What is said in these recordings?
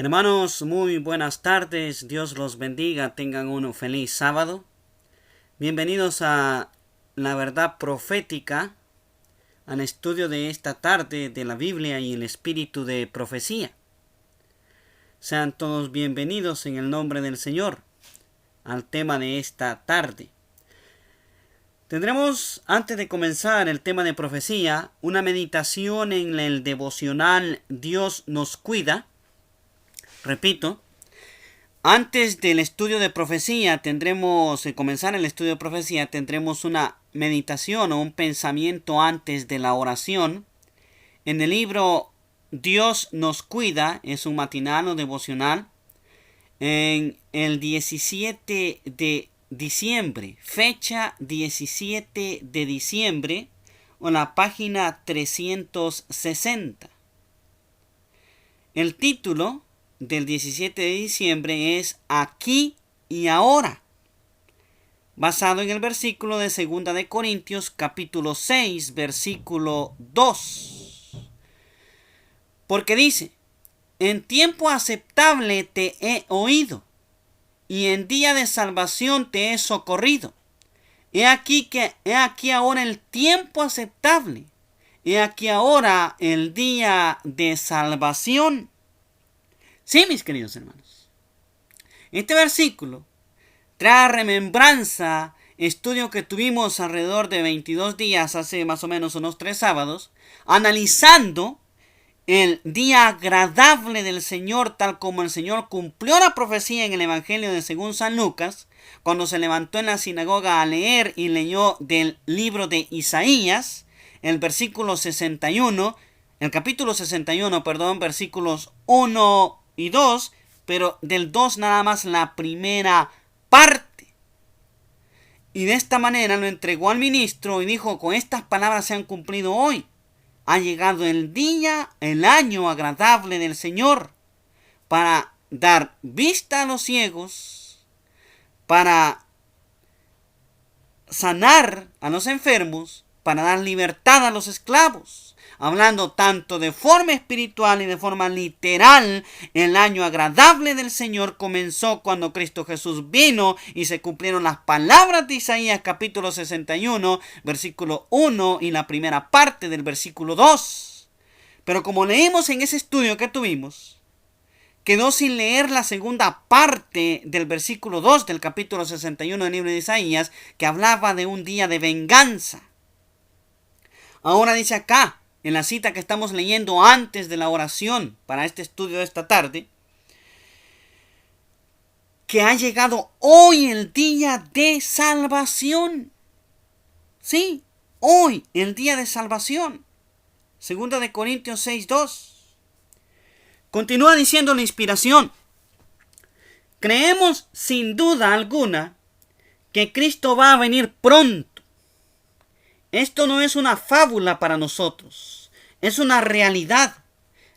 Hermanos, muy buenas tardes, Dios los bendiga, tengan un feliz sábado. Bienvenidos a la verdad profética, al estudio de esta tarde de la Biblia y el espíritu de profecía. Sean todos bienvenidos en el nombre del Señor al tema de esta tarde. Tendremos, antes de comenzar el tema de profecía, una meditación en el devocional Dios nos cuida. Repito, antes del estudio de profecía comenzar el estudio de profecía, tendremos una meditación o un pensamiento antes de la oración. En el libro Dios nos cuida, es un matinal o devocional, en el 17 de diciembre, fecha 17 de diciembre, o la página 360. El título del 17 de diciembre es Aquí y Ahora, basado en el versículo de 2 de Corintios capítulo 6 versículo 2, porque dice: en tiempo aceptable te he oído, y en día de salvación te he socorrido. He aquí ahora el tiempo aceptable, he aquí ahora el día de salvación. Sí, mis queridos hermanos, este versículo trae remembranza estudio que tuvimos alrededor de 22 días, hace más o menos unos 3 sábados, analizando el día agradable del Señor, tal como el Señor cumplió la profecía en el Evangelio de según San Lucas, cuando se levantó en la sinagoga a leer y leyó del libro de Isaías, el versículo 61, el capítulo 61, versículos 1 y 2, pero del 2 nada más la primera parte. Y de esta manera lo entregó al ministro y dijo: con estas palabras se han cumplido hoy. Ha llegado el día, el año agradable del Señor, para dar vista a los ciegos, para sanar a los enfermos, para dar libertad a los esclavos. Hablando tanto de forma espiritual y de forma literal, el año agradable del Señor comenzó cuando Cristo Jesús vino y se cumplieron las palabras de Isaías capítulo 61, versículo 1 y la primera parte del versículo 2. Pero como leímos en ese estudio que tuvimos, quedó sin leer la segunda parte del versículo 2 del capítulo 61 del libro de Isaías, que hablaba de un día de venganza. Ahora dice acá, en la cita que estamos leyendo antes de la oración para este estudio de esta tarde, que ha llegado hoy el día de salvación. Sí, hoy el día de salvación. 2 de Corintios 6:2. Continúa diciendo la inspiración: creemos sin duda alguna que Cristo va a venir pronto. Esto no es una fábula para nosotros, es una realidad.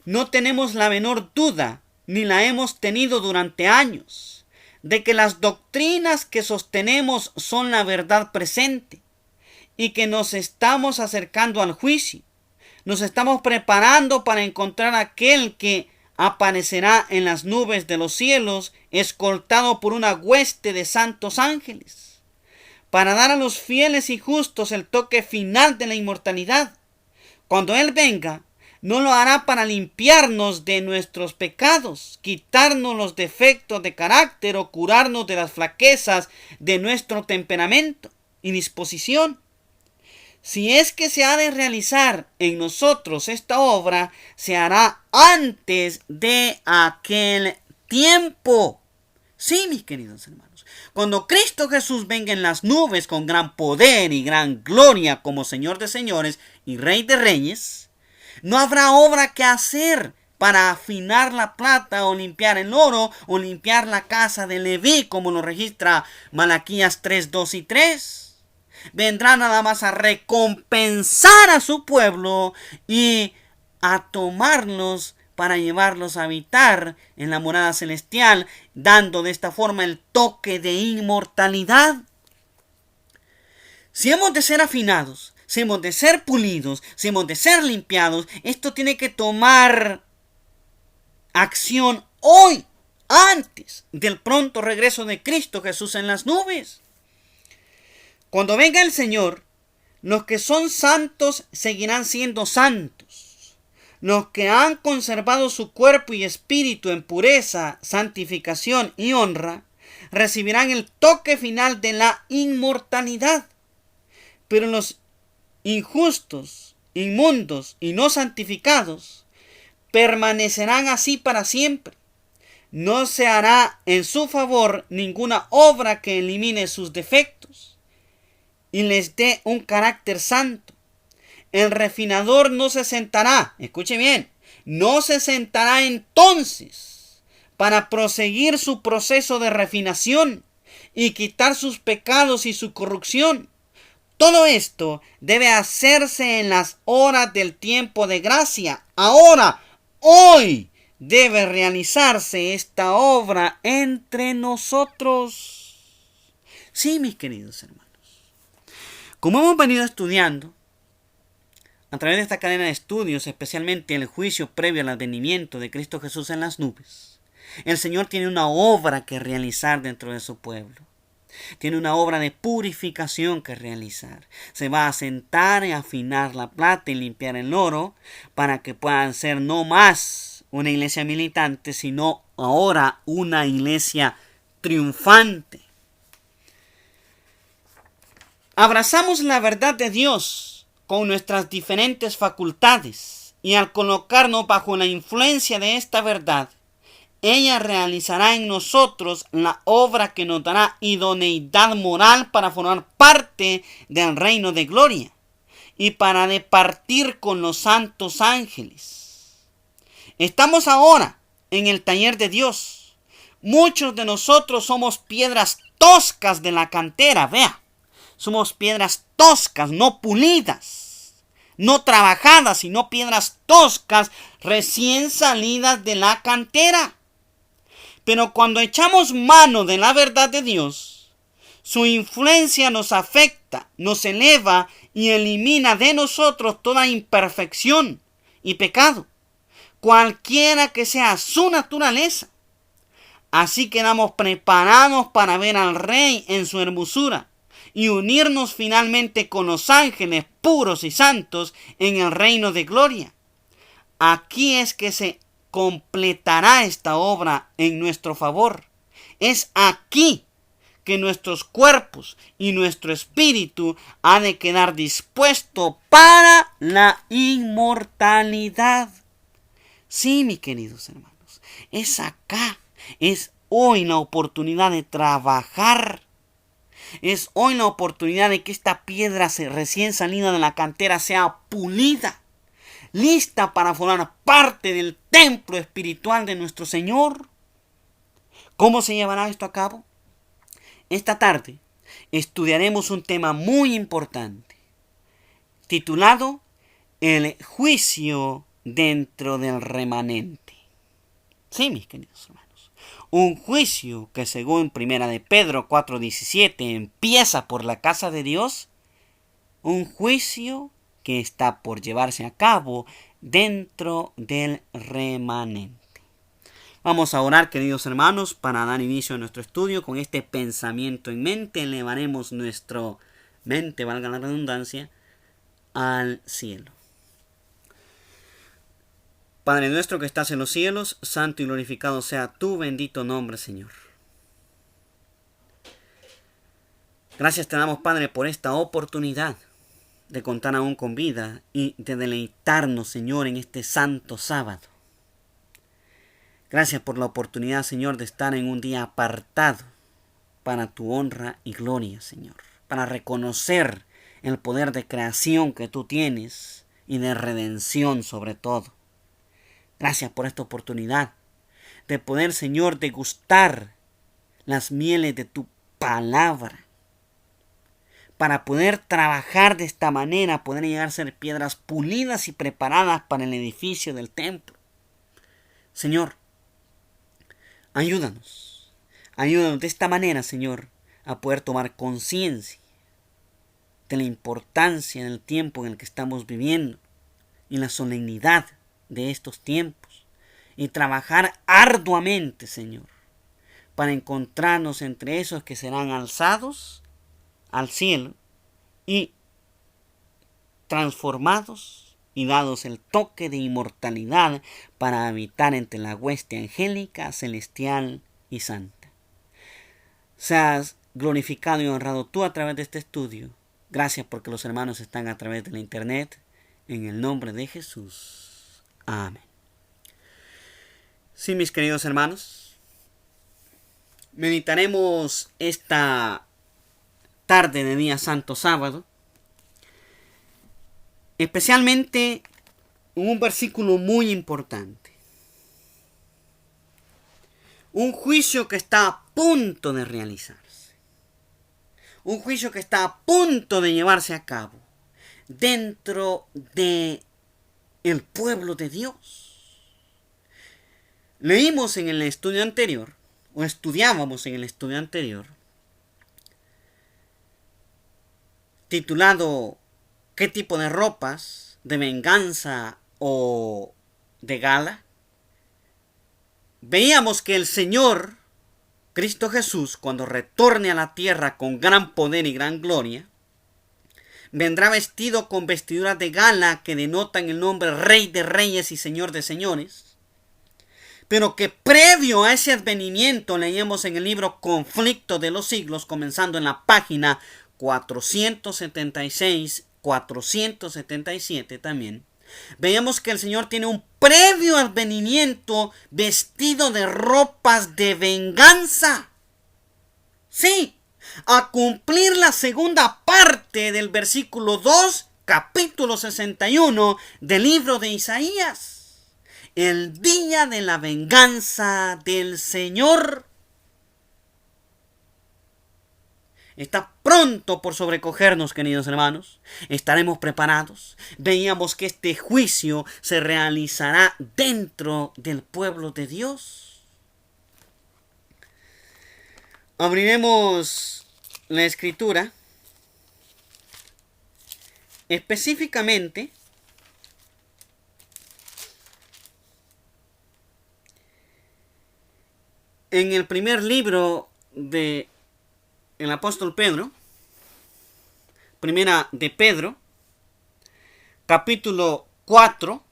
No tenemos la menor duda, ni la hemos tenido durante años, de que las doctrinas que sostenemos son la verdad presente y que nos estamos acercando al juicio. Nos estamos preparando para encontrar a aquel que aparecerá en las nubes de los cielos, escoltado por una hueste de santos ángeles, para dar a los fieles y justos el toque final de la inmortalidad. Cuando Él venga, no lo hará para limpiarnos de nuestros pecados, quitarnos los defectos de carácter o curarnos de las flaquezas de nuestro temperamento y disposición. Si es que se ha de realizar en nosotros esta obra, se hará antes de aquel tiempo. Sí, mis queridos hermanos, cuando Cristo Jesús venga en las nubes con gran poder y gran gloria como Señor de señores y Rey de reyes, no habrá obra que hacer para afinar la plata o limpiar el oro o limpiar la casa de Leví, como lo registra Malaquías 3, 2 y 3. Vendrá nada más a recompensar a su pueblo y a tomarlos para llevarlos a habitar en la morada celestial, dando de esta forma el toque de inmortalidad. Si hemos de ser afinados, si hemos de ser pulidos, si hemos de ser limpiados, esto tiene que tomar acción hoy, antes del pronto regreso de Cristo Jesús en las nubes. Cuando venga el Señor, los que son santos seguirán siendo santos. Los que han conservado su cuerpo y espíritu en pureza, santificación y honra, recibirán el toque final de la inmortalidad. Pero los injustos, inmundos y no santificados permanecerán así para siempre. No se hará en su favor ninguna obra que elimine sus defectos y les dé un carácter santo. El refinador no se sentará, escuche bien, no se sentará entonces para proseguir su proceso de refinación y quitar sus pecados y su corrupción. Todo esto debe hacerse en las horas del tiempo de gracia. Ahora, hoy, debe realizarse esta obra entre nosotros. Sí, mis queridos hermanos. Como hemos venido estudiando, a través de esta cadena de estudios, especialmente el juicio previo al advenimiento de Cristo Jesús en las nubes, el Señor tiene una obra que realizar dentro de su pueblo. Tiene una obra de purificación que realizar. Se va a sentar y afinar la plata y limpiar el oro para que puedan ser no más una iglesia militante, sino ahora una iglesia triunfante. Abrazamos la verdad de Dios con nuestras diferentes facultades y al colocarnos bajo la influencia de esta verdad, ella realizará en nosotros la obra que nos dará idoneidad moral para formar parte del reino de gloria y para departir con los santos ángeles. Estamos ahora en el taller de Dios. Muchos de nosotros somos piedras toscas de la cantera, vea. Somos piedras toscas, no pulidas, no trabajadas, sino piedras toscas recién salidas de la cantera. Pero cuando echamos mano de la verdad de Dios, su influencia nos afecta, nos eleva y elimina de nosotros toda imperfección y pecado, cualquiera que sea su naturaleza. Así quedamos preparados para ver al Rey en su hermosura y unirnos finalmente con los ángeles puros y santos en el reino de gloria. Aquí es que se completará esta obra en nuestro favor. Es aquí que nuestros cuerpos y nuestro espíritu ha de quedar dispuesto para la inmortalidad. Sí, mis queridos hermanos, es acá, es hoy la oportunidad de trabajar. Es hoy la oportunidad de que esta piedra recién salida de la cantera sea pulida, lista para formar parte del templo espiritual de nuestro Señor. ¿Cómo se llevará esto a cabo? Esta tarde estudiaremos un tema muy importante, titulado El juicio dentro del remanente. Sí, mis queridos hermanos. Un juicio que según 1 de Pedro 4:17 empieza por la casa de Dios. Un juicio que está por llevarse a cabo dentro del remanente. Vamos a orar, queridos hermanos, para dar inicio a nuestro estudio. Con este pensamiento en mente, elevaremos nuestra mente, valga la redundancia, al cielo. Padre nuestro que estás en los cielos, santo y glorificado sea tu bendito nombre, Señor. Gracias te damos, Padre, por esta oportunidad de contar aún con vida y de deleitarnos, Señor, en este santo sábado. Gracias por la oportunidad, Señor, de estar en un día apartado para tu honra y gloria, Señor. Para reconocer el poder de creación que tú tienes y de redención sobre todo. Gracias por esta oportunidad de poder, Señor, degustar las mieles de tu palabra. Para poder trabajar de esta manera, poder llegar a ser piedras pulidas y preparadas para el edificio del templo. Señor, ayúdanos. Ayúdanos de esta manera, Señor, a poder tomar conciencia de la importancia del tiempo en el que estamos viviendo y la solemnidad de estos tiempos y trabajar arduamente, Señor, para encontrarnos entre esos que serán alzados al cielo y transformados y dados el toque de inmortalidad para habitar entre la hueste angélica, celestial y santa. Seas glorificado y honrado tú a través de este estudio. Gracias porque los hermanos están a través de la internet. En el nombre de Jesús. Amén. Sí, mis queridos hermanos, meditaremos esta tarde de día santo sábado, especialmente en un versículo muy importante. Un juicio que está a punto de realizarse. Un juicio que está a punto de llevarse a cabo dentro de el pueblo de Dios. Leímos en el estudio anterior, o estudiábamos en el estudio anterior, titulado ¿qué tipo de ropas de venganza o de gala? Veíamos que el Señor, Cristo Jesús, cuando retorne a la tierra con gran poder y gran gloria, vendrá vestido con vestiduras de gala que denotan el nombre Rey de Reyes y Señor de Señores. Pero que previo a ese advenimiento, leíamos en el libro Conflicto de los Siglos, comenzando en la página 476, 477 también, veíamos que el Señor tiene un previo advenimiento vestido de ropas de venganza. Sí, a cumplir la segunda parte del versículo 2, capítulo 61 del libro de Isaías. El día de la venganza del Señor está pronto por sobrecogernos, queridos hermanos. Estaremos preparados. Veíamos que este juicio se realizará dentro del pueblo de Dios. Abriremos la escritura, específicamente en el primer libro del apóstol Pedro, primera de Pedro, capítulo 4,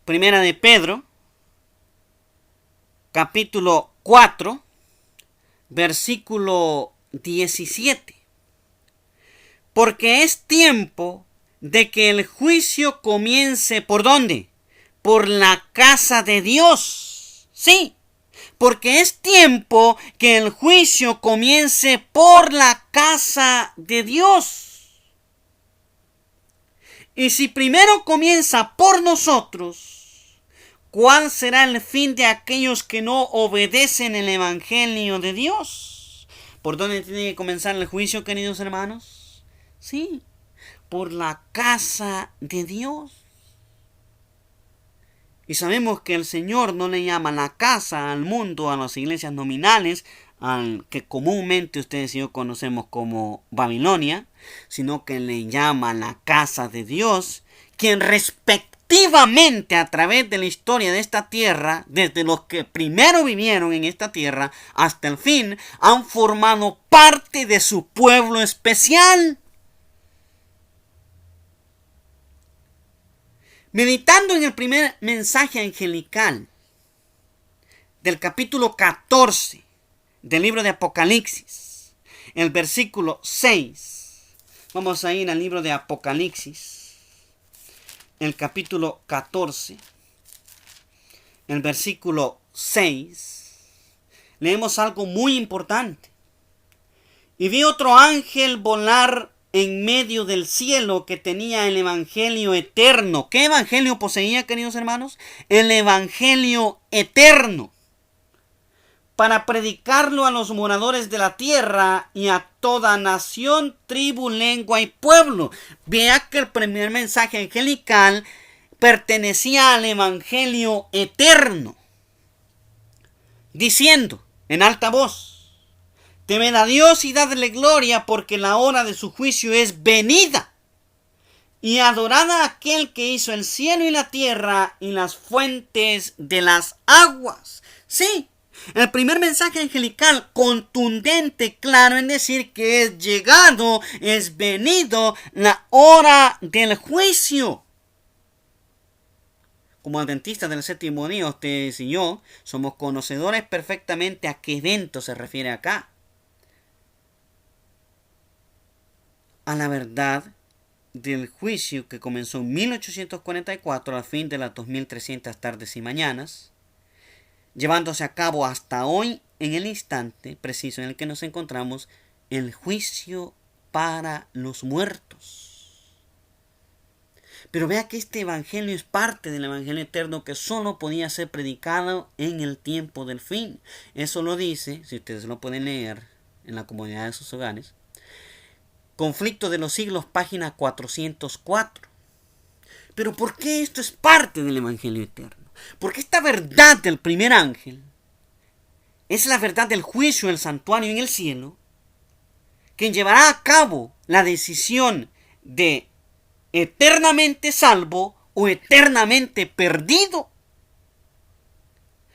primera de Pedro, capítulo 4, versículo 17. Porque es tiempo de que el juicio comience, ¿por dónde? Por la casa de Dios. Sí. Porque es tiempo que el juicio comience por la casa de Dios. Y si primero comienza por nosotros, ¿cuál será el fin de aquellos que no obedecen el evangelio de Dios? ¿Por dónde tiene que comenzar el juicio, queridos hermanos? Sí, por la casa de Dios. Y sabemos que el Señor no le llama la casa al mundo, a las iglesias nominales, al que comúnmente ustedes y yo conocemos como Babilonia, sino que le llama la casa de Dios, quien respectivamente a través de la historia de esta tierra, desde los que primero vivieron en esta tierra hasta el fin, han formado parte de su pueblo especial. Meditando en el primer mensaje angelical del capítulo 14 del libro de Apocalipsis, el versículo 6. Vamos a ir al libro de Apocalipsis, el capítulo 14, el versículo 6. Leemos algo muy importante. Y vi otro ángel volar en medio del cielo que tenía el evangelio eterno. ¿Qué evangelio poseía, queridos hermanos? El evangelio eterno, para predicarlo a los moradores de la tierra y a toda nación, tribu, lengua y pueblo. Vea que el primer mensaje angelical pertenecía al evangelio eterno, diciendo en alta voz: temed a Dios y dadle gloria, porque la hora de su juicio es venida. y adorad a aquel que hizo el cielo y la tierra y las fuentes de las aguas. Sí, el primer mensaje angelical contundente, claro en decir que es llegado, es venido la hora del juicio. Como adventistas del séptimo día, ustedes y yo somos conocedores perfectamente a qué evento se refiere acá. A la verdad del juicio que comenzó en 1844 al fin de las 2300 tardes y mañanas, llevándose a cabo hasta hoy en el instante preciso en el que nos encontramos, el juicio para los muertos. Pero vea que este evangelio es parte del evangelio eterno que solo podía ser predicado en el tiempo del fin. Eso lo dice, si ustedes lo pueden leer en la comodidad de sus hogares, Conflicto de los Siglos, página 404. Pero ¿por qué esto es parte del evangelio eterno? Porque esta verdad del primer ángel es la verdad del juicio del santuario en el cielo, quien llevará a cabo la decisión de eternamente salvo o eternamente perdido.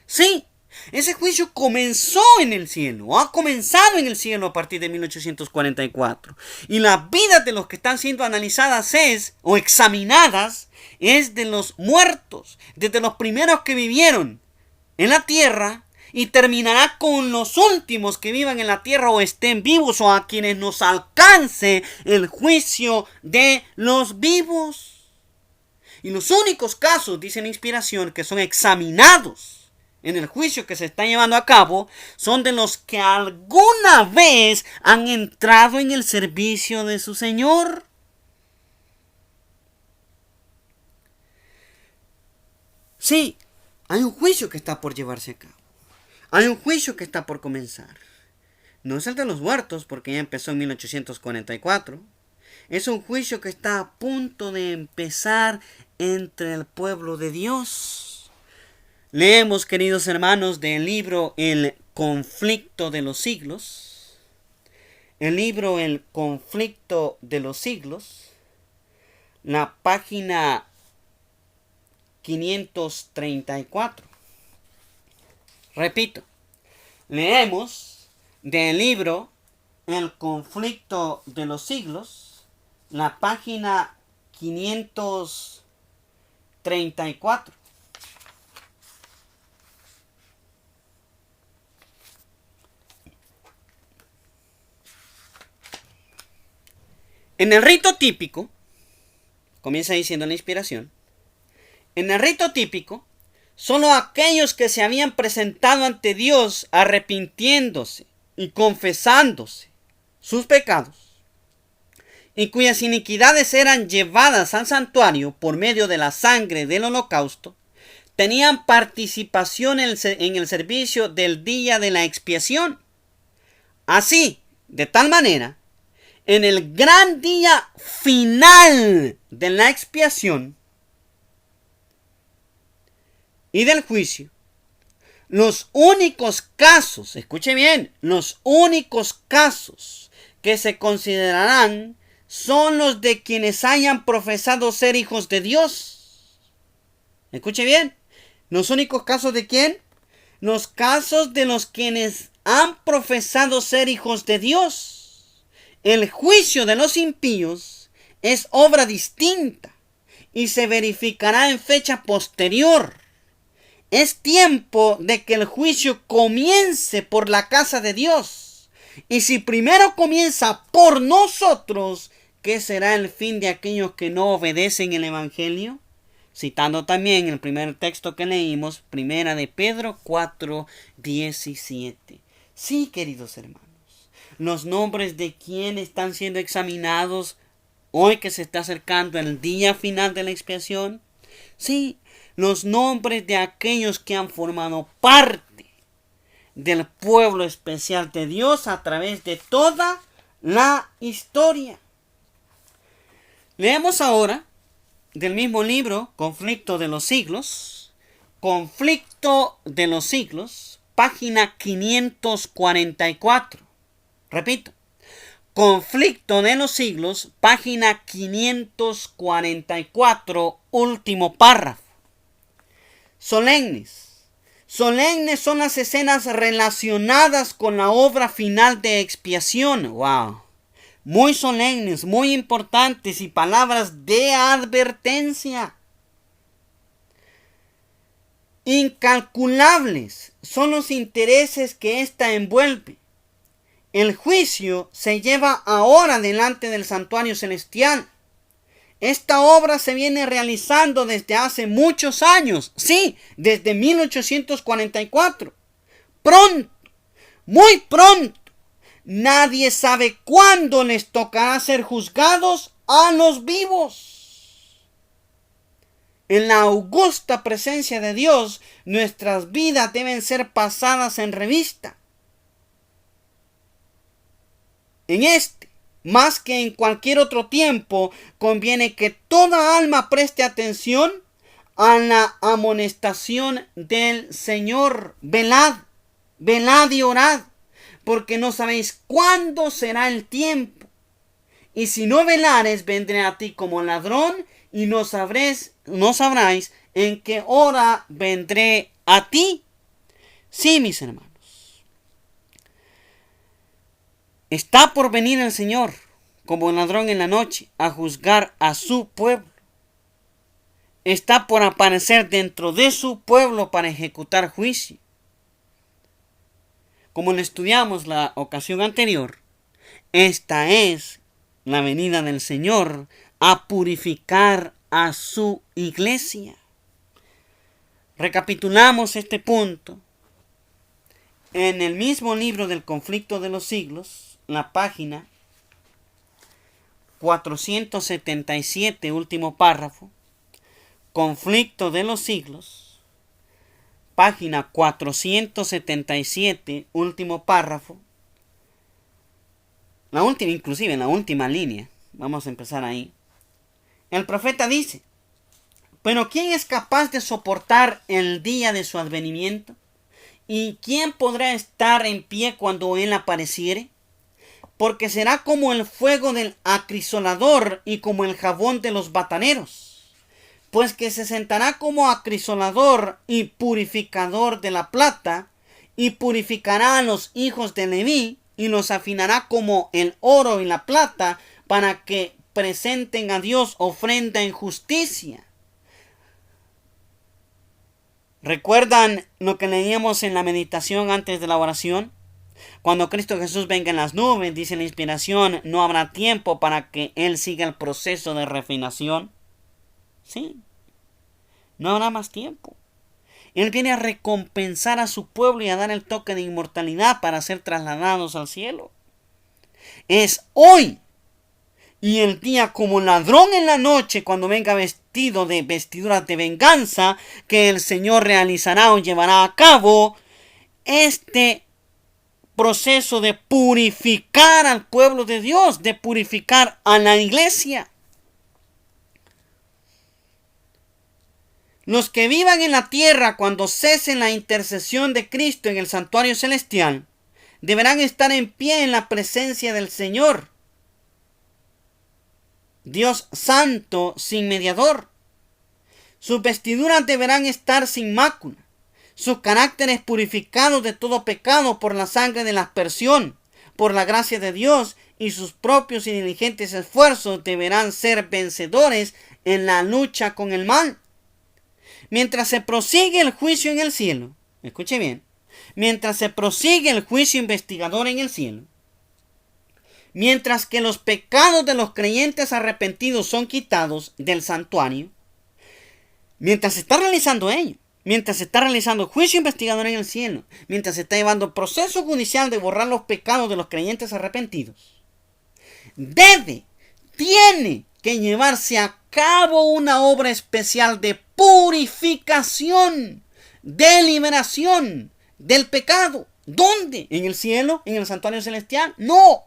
Sí, ese juicio comenzó en el cielo, ha comenzado en el cielo a partir de 1844. Y la vida de los que están siendo analizadas o examinadas es de los muertos, desde los primeros que vivieron en la tierra, y terminará con los últimos que vivan en la tierra o estén vivos, o a quienes nos alcance el juicio de los vivos. Y los únicos casos, dice la inspiración, que son examinados en el juicio que se está llevando a cabo, son de los que alguna vez han entrado en el servicio de su Señor. Sí, hay un juicio que está por llevarse a cabo. Hay un juicio que está por comenzar. No es el de los muertos, porque ya empezó en 1844. Es un juicio que está a punto de empezar entre el pueblo de Dios. Leemos, queridos hermanos, del libro El Conflicto de los Siglos. El libro El Conflicto de los Siglos. La página 534. Repito, leemos del libro El Conflicto de los Siglos, la página 534. En el rito típico, comienza diciendo la inspiración, en el rito típico, solo aquellos que se habían presentado ante Dios arrepintiéndose y confesándose sus pecados, y cuyas iniquidades eran llevadas al santuario por medio de la sangre del holocausto, tenían participación en el servicio del día de la expiación. Así, de tal manera, en el gran día final de la expiación y del juicio, los únicos casos, escuche bien, los únicos casos que se considerarán son los de quienes hayan profesado ser hijos de Dios. Escuche bien, los únicos casos de quién? Los casos de los quienes han profesado ser hijos de Dios. El juicio de los impíos es obra distinta y se verificará en fecha posterior. Es tiempo de que el juicio comience por la casa de Dios. Y si primero comienza por nosotros, ¿qué será el fin de aquellos que no obedecen el Evangelio? Citando también el primer texto que leímos, primera de Pedro 4:17. Sí, queridos hermanos, los nombres de quienes están siendo examinados hoy que se está acercando el día final de la expiación. Sí, los nombres de aquellos que han formado parte del pueblo especial de Dios a través de toda la historia. Leemos ahora del mismo libro, Conflicto de los Siglos, página 544. Repito, Conflicto de los siglos, página 544, último párrafo. Solemnes. Solemnes son las escenas relacionadas con la obra final de expiación. ¡Wow! Muy solemnes, muy importantes y palabras de advertencia. Incalculables son los intereses que ésta envuelve. El juicio se lleva ahora delante del santuario celestial. Esta obra se viene realizando desde hace muchos años. Sí, desde 1844. Pronto, muy pronto. Nadie sabe cuándo les tocará ser juzgados a los vivos. En la augusta presencia de Dios, nuestras vidas deben ser pasadas en revista. En este, más que en cualquier otro tiempo, conviene que toda alma preste atención a la amonestación del Señor. Velad, velad y orad, porque no sabéis cuándo será el tiempo. Y si no velares, vendré a ti como ladrón, y no sabráis en qué hora vendré a ti. Sí, mis hermanos. Está por venir el Señor, como ladrón en la noche, a juzgar a su pueblo. Está por aparecer dentro de su pueblo para ejecutar juicio. Como lo estudiamos la ocasión anterior, esta es la venida del Señor a purificar a su iglesia. Recapitulamos este punto. En el mismo libro del conflicto de los siglos, la página 477, último párrafo, conflicto de los siglos, página 477, último párrafo, inclusive en la última línea, vamos a empezar ahí. El profeta dice: pero ¿quién es capaz de soportar el día de su advenimiento? ¿Y quién podrá estar en pie cuando él apareciere? Porque será como el fuego del acrisolador y como el jabón de los bataneros. Pues que se sentará como acrisolador y purificador de la plata, y purificará a los hijos de Leví, y los afinará como el oro y la plata, para que presenten a Dios ofrenda en justicia. ¿Recuerdan lo que leíamos en la meditación antes de la oración? Cuando Cristo Jesús venga en las nubes, dice la inspiración, no habrá tiempo para que Él siga el proceso de refinación. Sí, no habrá más tiempo. Él viene a recompensar a su pueblo y a dar el toque de inmortalidad para ser trasladados al cielo. Es hoy y el día como ladrón en la noche, cuando venga vestido de vestiduras de venganza, que el Señor realizará o llevará a cabo este proceso de purificar al pueblo de Dios, de purificar a la iglesia. Los que vivan en la tierra cuando cesen la intercesión de Cristo en el santuario celestial, deberán estar en pie en la presencia del Señor, Dios santo, sin mediador. Sus vestiduras deberán estar sin mácula. Sus caracteres purificados de todo pecado por la sangre de la aspersión, por la gracia de Dios, y sus propios y diligentes esfuerzos deberán ser vencedores en la lucha con el mal. Mientras se prosigue el juicio en el cielo, escuche bien, mientras se prosigue el juicio investigador en el cielo, mientras que los pecados de los creyentes arrepentidos son quitados del santuario, mientras se está realizando ello, mientras se está realizando juicio investigador en el cielo, mientras se está llevando proceso judicial de borrar los pecados de los creyentes arrepentidos, tiene que llevarse a cabo una obra especial de purificación, de liberación del pecado. ¿Dónde? ¿En el cielo? ¿En el santuario celestial? No,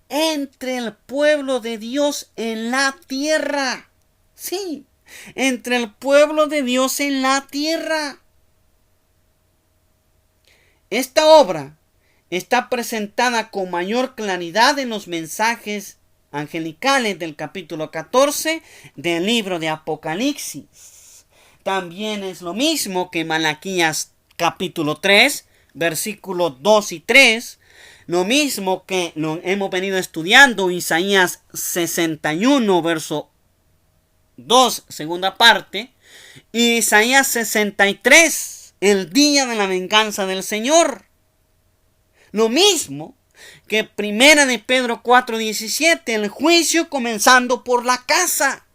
entre el pueblo de Dios en la tierra. Sí, entre el pueblo de Dios en la tierra. Esta obra está presentada con mayor claridad en los mensajes angelicales del capítulo 14 del libro de Apocalipsis. También es lo mismo que Malaquías capítulo 3, versículos 2 y 3. Lo mismo que lo hemos venido estudiando, Isaías 61, verso 2, segunda parte. Y Isaías 63, el día de la venganza del Señor. Lo mismo que primera de Pedro 4:17, el juicio comenzando por la casa.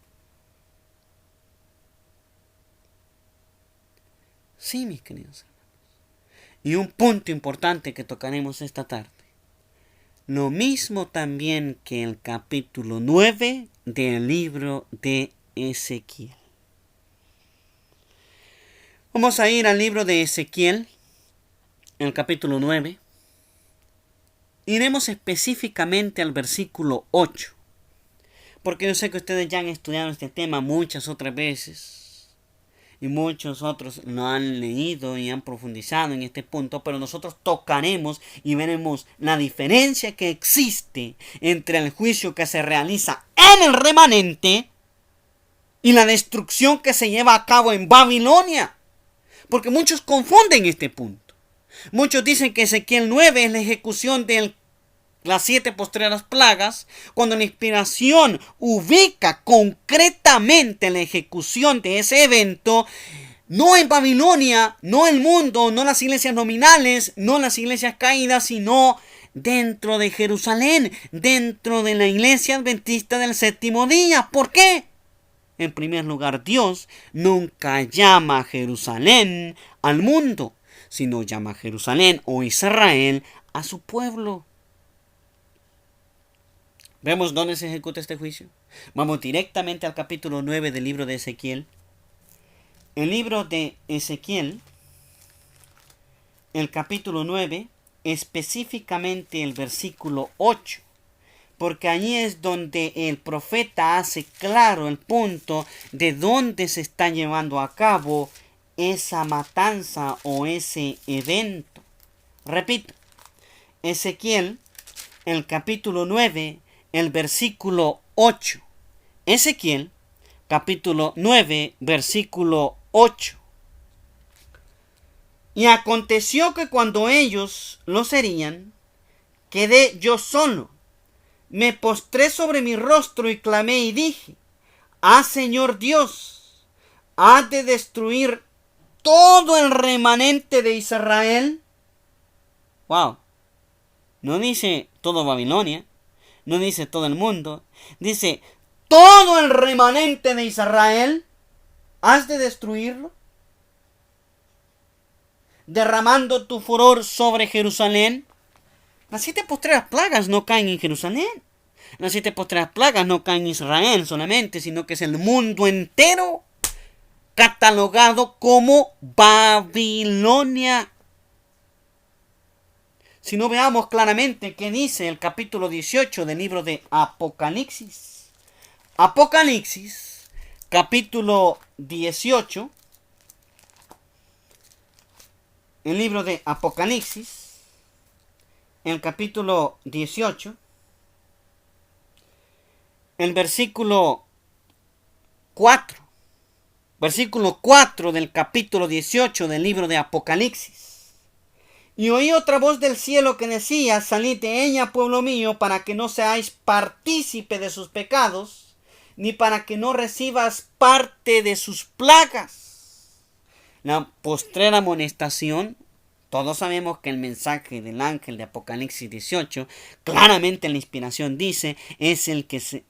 Sí, mis queridos hermanos. Y un punto importante que tocaremos esta tarde. Lo mismo también que el capítulo 9 del libro de Ezequiel. Vamos a ir al libro de Ezequiel, en el capítulo 9. Iremos específicamente al versículo 8, porque yo sé que ustedes ya han estudiado este tema muchas otras veces y muchos otros lo han leído y han profundizado en este punto, pero nosotros tocaremos y veremos la diferencia que existe entre el juicio que se realiza en el remanente y la destrucción que se lleva a cabo en Babilonia, porque muchos confunden este punto. Muchos dicen que Ezequiel 9 es la ejecución de las 7 postreras plagas, cuando la inspiración ubica concretamente la ejecución de ese evento, no en Babilonia, no en el mundo, no las iglesias nominales, no las iglesias caídas, sino dentro de Jerusalén, dentro de la iglesia adventista del séptimo día. ¿Por qué? En primer lugar, Dios nunca llama a Jerusalén al mundo, sino llama a Jerusalén o Israel a su pueblo. ¿Vemos dónde se ejecuta este juicio? Vamos directamente al capítulo 9 del libro de Ezequiel. El libro de Ezequiel, el capítulo 9, específicamente el versículo 8, porque allí es donde el profeta hace claro el punto de dónde se está llevando a cabo esa matanza o ese evento. Repito, Ezequiel, el capítulo 9, el versículo 8. Ezequiel, capítulo 9, versículo 8. Y aconteció que cuando ellos los herían, quedé yo solo. Me postré sobre mi rostro y clamé y dije: Ah, Señor Dios, ¿has de destruir todo el remanente de Israel? Wow. No dice todo Babilonia, no dice todo el mundo, dice todo el remanente de Israel. ¿Has de destruirlo? Derramando tu furor sobre Jerusalén. Las 7 postreras plagas no caen en Jerusalén. Las 7 postreras plagas no caen en Israel solamente, sino que es el mundo entero catalogado como Babilonia. Si no, veamos claramente qué dice el capítulo 18 del libro de Apocalipsis. Apocalipsis, capítulo 18. El libro de Apocalipsis, el capítulo 18, el versículo 4. Versículo 4 del capítulo 18 del libro de Apocalipsis. Y oí otra voz del cielo que decía: Salid de ella, pueblo mío, para que no seáis partícipe de sus pecados, ni para que no recibas parte de sus plagas. La postrera amonestación, todos sabemos que el mensaje del ángel de Apocalipsis 18, claramente la inspiración dice, es el que se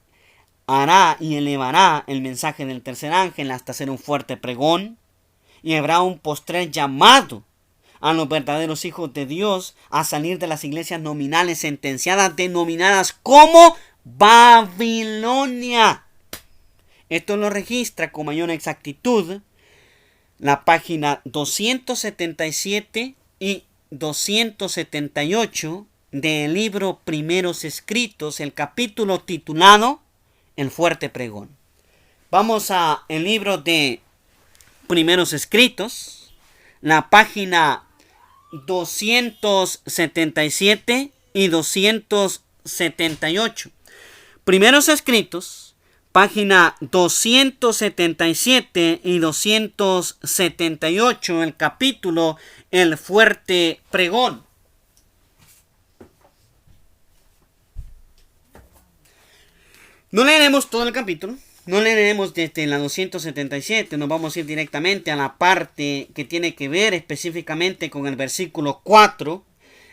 hará y elevará el mensaje del tercer ángel hasta hacer un fuerte pregón, y habrá un postrer llamado a los verdaderos hijos de Dios a salir de las iglesias nominales sentenciadas, denominadas como Babilonia. Esto lo registra con mayor exactitud la página 277 y 278 del libro Primeros Escritos, el capítulo titulado El Fuerte Pregón. Vamos a el libro de Primeros Escritos, la página 277 y 278. Primeros escritos, página 277 y 278, el capítulo El fuerte pregón. No leeremos todo el capítulo, no leeremos desde la 277, nos vamos a ir directamente a la parte que tiene que ver específicamente con el versículo 4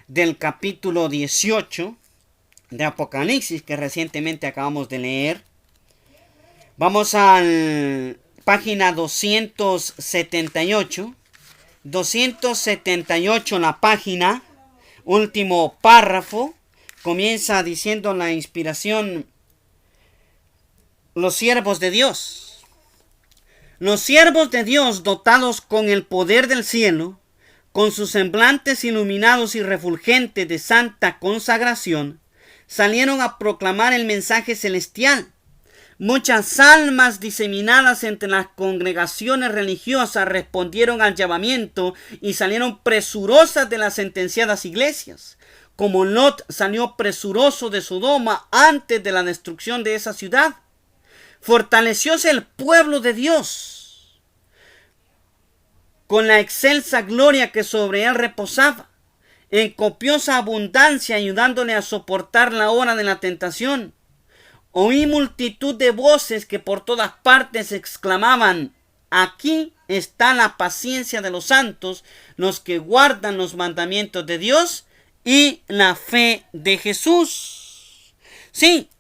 del capítulo 18 de Apocalipsis que recientemente acabamos de leer. Vamos a la página 278, la página, último párrafo, comienza diciendo la inspiración: los siervos de Dios. Los siervos de Dios, dotados con el poder del cielo, con sus semblantes iluminados y refulgentes de santa consagración, salieron a proclamar el mensaje celestial. Muchas almas diseminadas entre las congregaciones religiosas respondieron al llamamiento y salieron presurosas de las sentenciadas iglesias. Como Lot salió presuroso de Sodoma antes de la destrucción de esa ciudad. Fortalecióse el pueblo de Dios con la excelsa gloria que sobre él reposaba, en copiosa abundancia, ayudándole a soportar la hora de la tentación. Oí multitud de voces que por todas partes exclamaban: aquí está la paciencia de los santos, los que guardan los mandamientos de Dios y la fe de Jesús. Sí,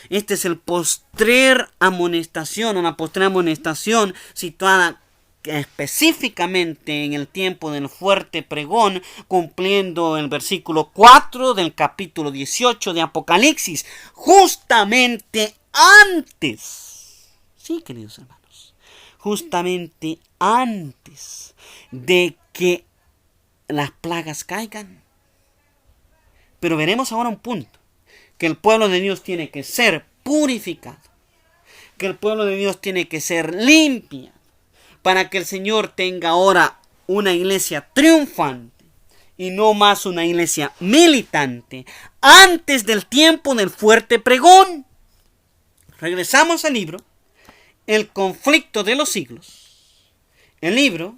este es el postrer amonestación, una postrer amonestación situada específicamente en el tiempo del fuerte pregón, cumpliendo el versículo 4 del capítulo 18 de Apocalipsis, justamente antes, sí, queridos hermanos, justamente antes de que las plagas caigan. Pero veremos ahora un punto: que el pueblo de Dios tiene que ser purificado, que el pueblo de Dios tiene que ser limpio, para que el Señor tenga ahora una iglesia triunfante y no más una iglesia militante antes del tiempo del fuerte pregón. Regresamos al libro El conflicto de los siglos. El libro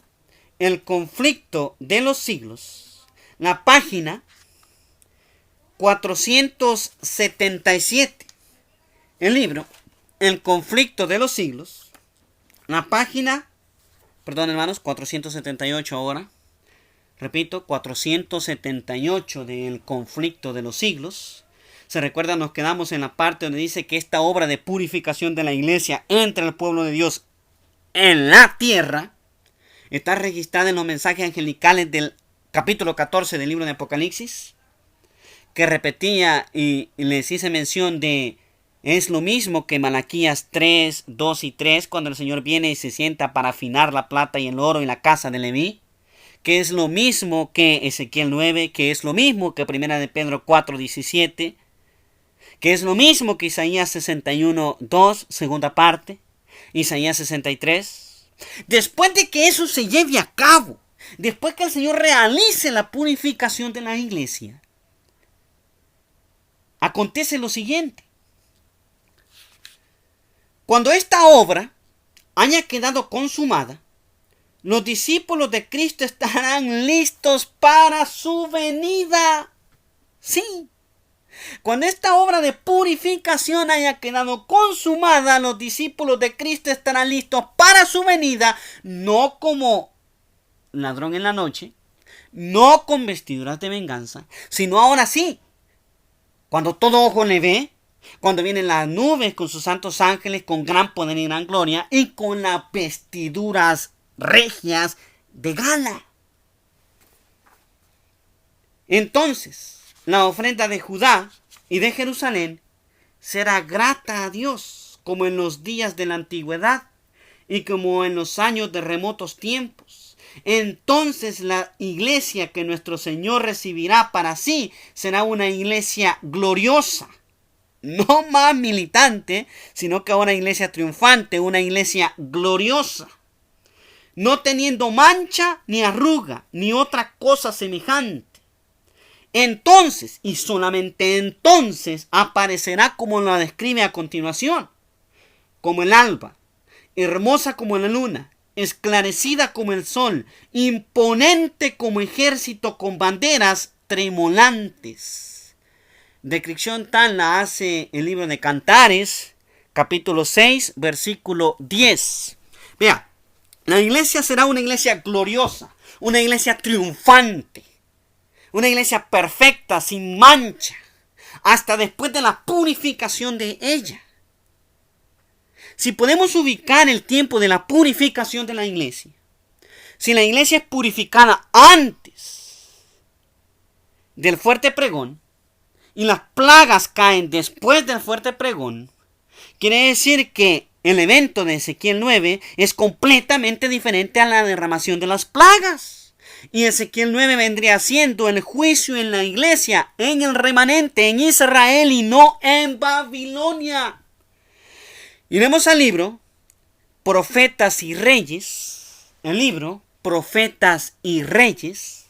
El conflicto de los siglos. La página 477. El libro El conflicto de los siglos. La página, perdón hermanos, 478 ahora. Repito, 478 del conflicto de los siglos. Se recuerda, nos quedamos en la parte donde dice que esta obra de purificación de la iglesia entre el pueblo de Dios en la tierra está registrada en los mensajes angelicales del capítulo 14 del libro de Apocalipsis, que repetía y les hice mención de: es lo mismo que Malaquías 3, 2 y 3, cuando el Señor viene y se sienta para afinar la plata y el oro en la casa de Leví, que es lo mismo que Ezequiel 9, que es lo mismo que 1 de Pedro 4, 17, que es lo mismo que Isaías 61, 2, segunda parte, Isaías 63. Después de que eso se lleve a cabo, después que el Señor realice la purificación de la iglesia, acontece lo siguiente: cuando esta obra haya quedado consumada, los discípulos de Cristo estarán listos para su venida. Sí, cuando esta obra de purificación haya quedado consumada, los discípulos de Cristo estarán listos para su venida, no como ladrón en la noche, no con vestiduras de venganza, sino ahora sí, cuando todo ojo le ve, cuando vienen las nubes con sus santos ángeles, con gran poder y gran gloria, y con las vestiduras regias de gala. Entonces, la ofrenda de Judá y de Jerusalén será grata a Dios, como en los días de la antigüedad y como en los años de remotos tiempos. Entonces la iglesia que nuestro Señor recibirá para sí será una iglesia gloriosa, no más militante, sino que una iglesia triunfante, una iglesia gloriosa. no teniendo mancha ni arruga ni otra cosa semejante. Entonces, y solamente entonces, aparecerá como la describe a continuación, como el alba, hermosa como la luna, esclarecida como el sol, imponente como ejército con banderas tremolantes. Descripción tal la hace el libro de Cantares, capítulo 6, versículo 10. Vea, la iglesia será una iglesia gloriosa, una iglesia triunfante, una iglesia perfecta, sin mancha, hasta después de la purificación de ella. Si podemos ubicar el tiempo de la purificación de la iglesia, si la iglesia es purificada antes del fuerte pregón y las plagas caen después del fuerte pregón, quiere decir que el evento de Ezequiel 9 es completamente diferente a la derramación de las plagas. Y Ezequiel 9 vendría siendo el juicio en la iglesia, en el remanente, en Israel y no en Babilonia. Iremos al libro Profetas y Reyes. El libro Profetas y Reyes.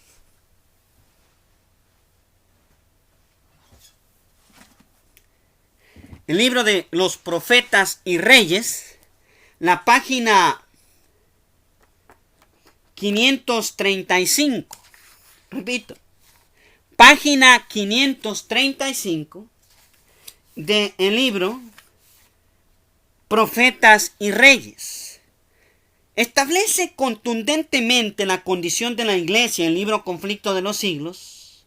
El libro de los Profetas y Reyes. La página 535. Repito. Página 535 del libro Profetas y Reyes. Establece contundentemente la condición de la iglesia en el libro Conflicto de los Siglos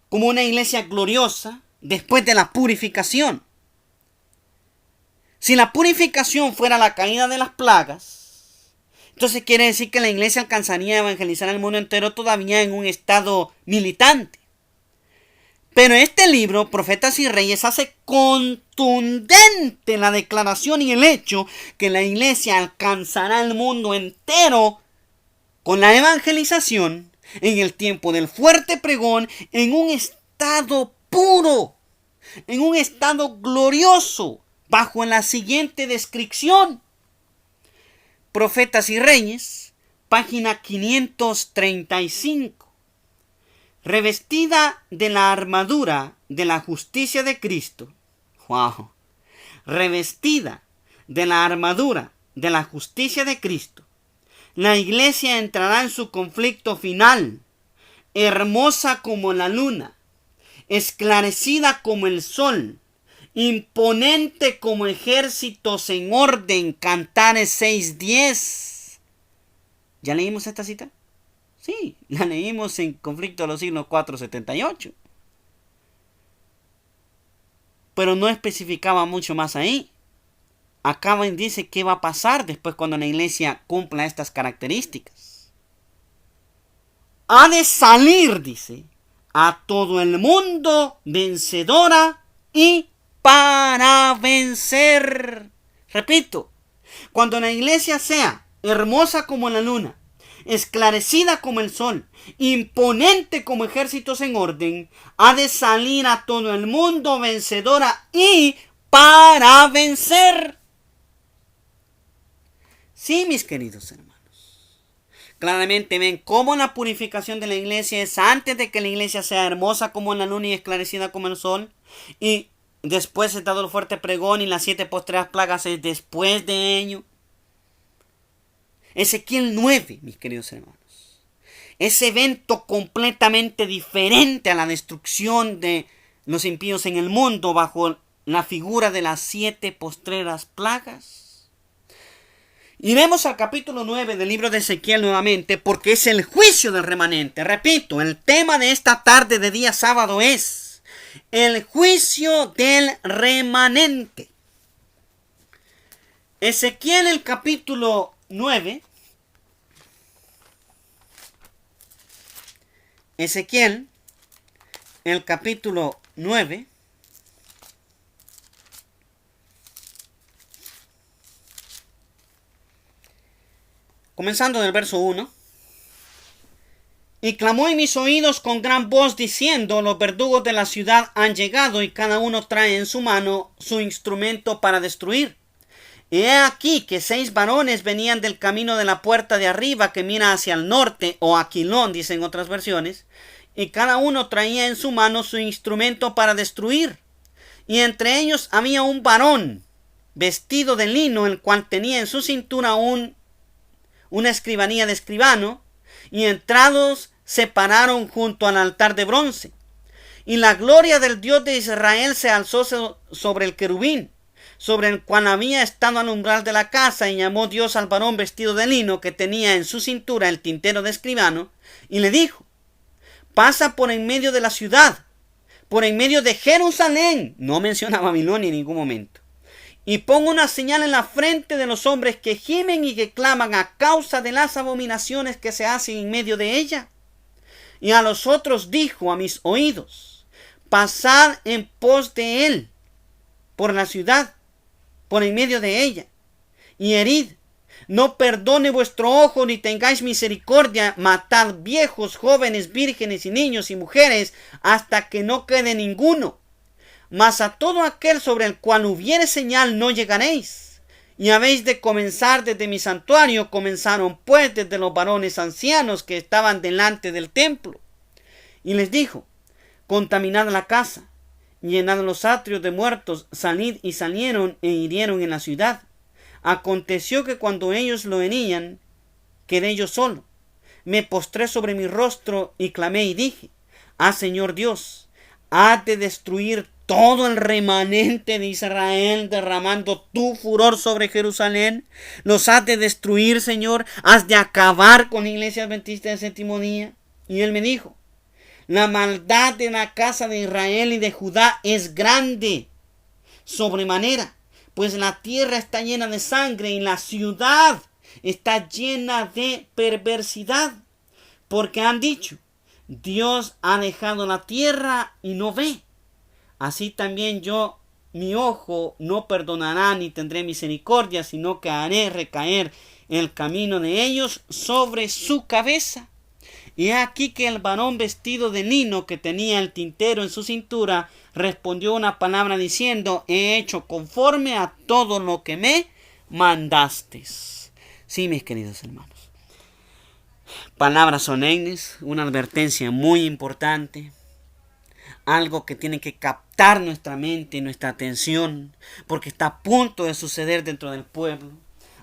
como una iglesia gloriosa después de la purificación. Si la purificación fuera la caída de las plagas, entonces quiere decir que la iglesia alcanzaría a evangelizar al mundo entero todavía en un estado militante. Pero este libro, Profetas y Reyes, hace contundente la declaración y el hecho que la iglesia alcanzará el mundo entero con la evangelización en el tiempo del fuerte pregón, en un estado puro, en un estado glorioso, bajo la siguiente descripción. Profetas y Reyes, página 535. Revestida de la armadura de la justicia de Cristo. ¡Wow! Revestida de la armadura de la justicia de Cristo. La iglesia entrará en su conflicto final, hermosa como la luna, esclarecida como el sol, imponente como ejércitos en orden. Cantares 6:10. ¿Ya leímos esta cita? Sí, la leímos en Conflicto de los Siglos 4:78. Pero no especificaba mucho más ahí. Acá dice qué va a pasar después cuando la iglesia cumpla estas características. Ha de salir, dice, a todo el mundo vencedora y para vencer. Repito, cuando la iglesia sea hermosa como la luna, esclarecida como el sol, imponente como ejércitos en orden, ha de salir a todo el mundo vencedora y para vencer. Sí, mis queridos hermanos. Claramente ven cómo la purificación de la iglesia es antes de que la iglesia sea hermosa como la luna y esclarecida como el sol. Y después es dado el fuerte pregón y las 7 postreras plagas es después de ello. Ezequiel 9, mis queridos hermanos. Ese evento completamente diferente a la destrucción de los impíos en el mundo bajo la figura de las 7 postreras plagas. Iremos al capítulo 9 del libro de Ezequiel nuevamente porque es el juicio del remanente. Repito, el tema de esta tarde de día sábado es el juicio del remanente. Ezequiel el capítulo 9. Ezequiel el capítulo 9. Comenzando del verso 1. Y clamó en mis oídos con gran voz diciendo: los verdugos de la ciudad han llegado y cada uno trae en su mano su instrumento para destruir. He aquí que 6 varones venían del camino de la puerta de arriba que mira hacia el norte, o Aquilón, dicen otras versiones, y cada uno traía en su mano su instrumento para destruir. Y entre ellos había un varón vestido de lino, el cual tenía en su cintura una escribanía de escribano, y entrados se pararon junto al altar de bronce. Y la gloria del Dios de Israel se alzó sobre el querubín, sobre el cual había estado al umbral de la casa, y llamó Dios al varón vestido de lino que tenía en su cintura el tintero de escribano, y le dijo: pasa por en medio de la ciudad, por en medio de Jerusalén, no menciona Babilonia en ningún momento, y pon una señal en la frente de los hombres que gimen y que claman a causa de las abominaciones que se hacen en medio de ella. Y a los otros dijo a mis oídos: pasad en pos de él por la ciudad, por en medio de ella, y herid. No perdone vuestro ojo ni tengáis misericordia. Matad viejos, jóvenes, vírgenes y niños y mujeres hasta que no quede ninguno. Mas a todo aquel sobre el cual hubiere señal no llegaréis. Y habéis de comenzar desde mi santuario. Comenzaron pues desde los varones ancianos que estaban delante del templo. Y les dijo: contaminad la casa, llenad los atrios de muertos, salid. Y salieron e hirieron en la ciudad. Aconteció que cuando ellos lo herían, quedé yo solo. Me postré sobre mi rostro y clamé y dije: Señor Dios, has de destruir todo el remanente de Israel, derramando tu furor sobre Jerusalén. Los has de destruir, Señor. Has de acabar con la iglesia adventista del séptimo día. Y él me dijo: la maldad de la casa de Israel y de Judá es grande, sobremanera, pues la tierra está llena de sangre y la ciudad está llena de perversidad. Porque han dicho: Dios ha dejado la tierra y no ve. Así también yo, mi ojo no perdonará ni tendré misericordia, sino que haré recaer el camino de ellos sobre su cabeza. Y aquí que el varón vestido de lino que tenía el tintero en su cintura respondió una palabra diciendo: he hecho conforme a todo lo que me mandaste. Sí, mis queridos hermanos. Palabras solemnes, una advertencia muy importante. Algo que tiene que captar nuestra mente y nuestra atención, porque está a punto de suceder dentro del pueblo.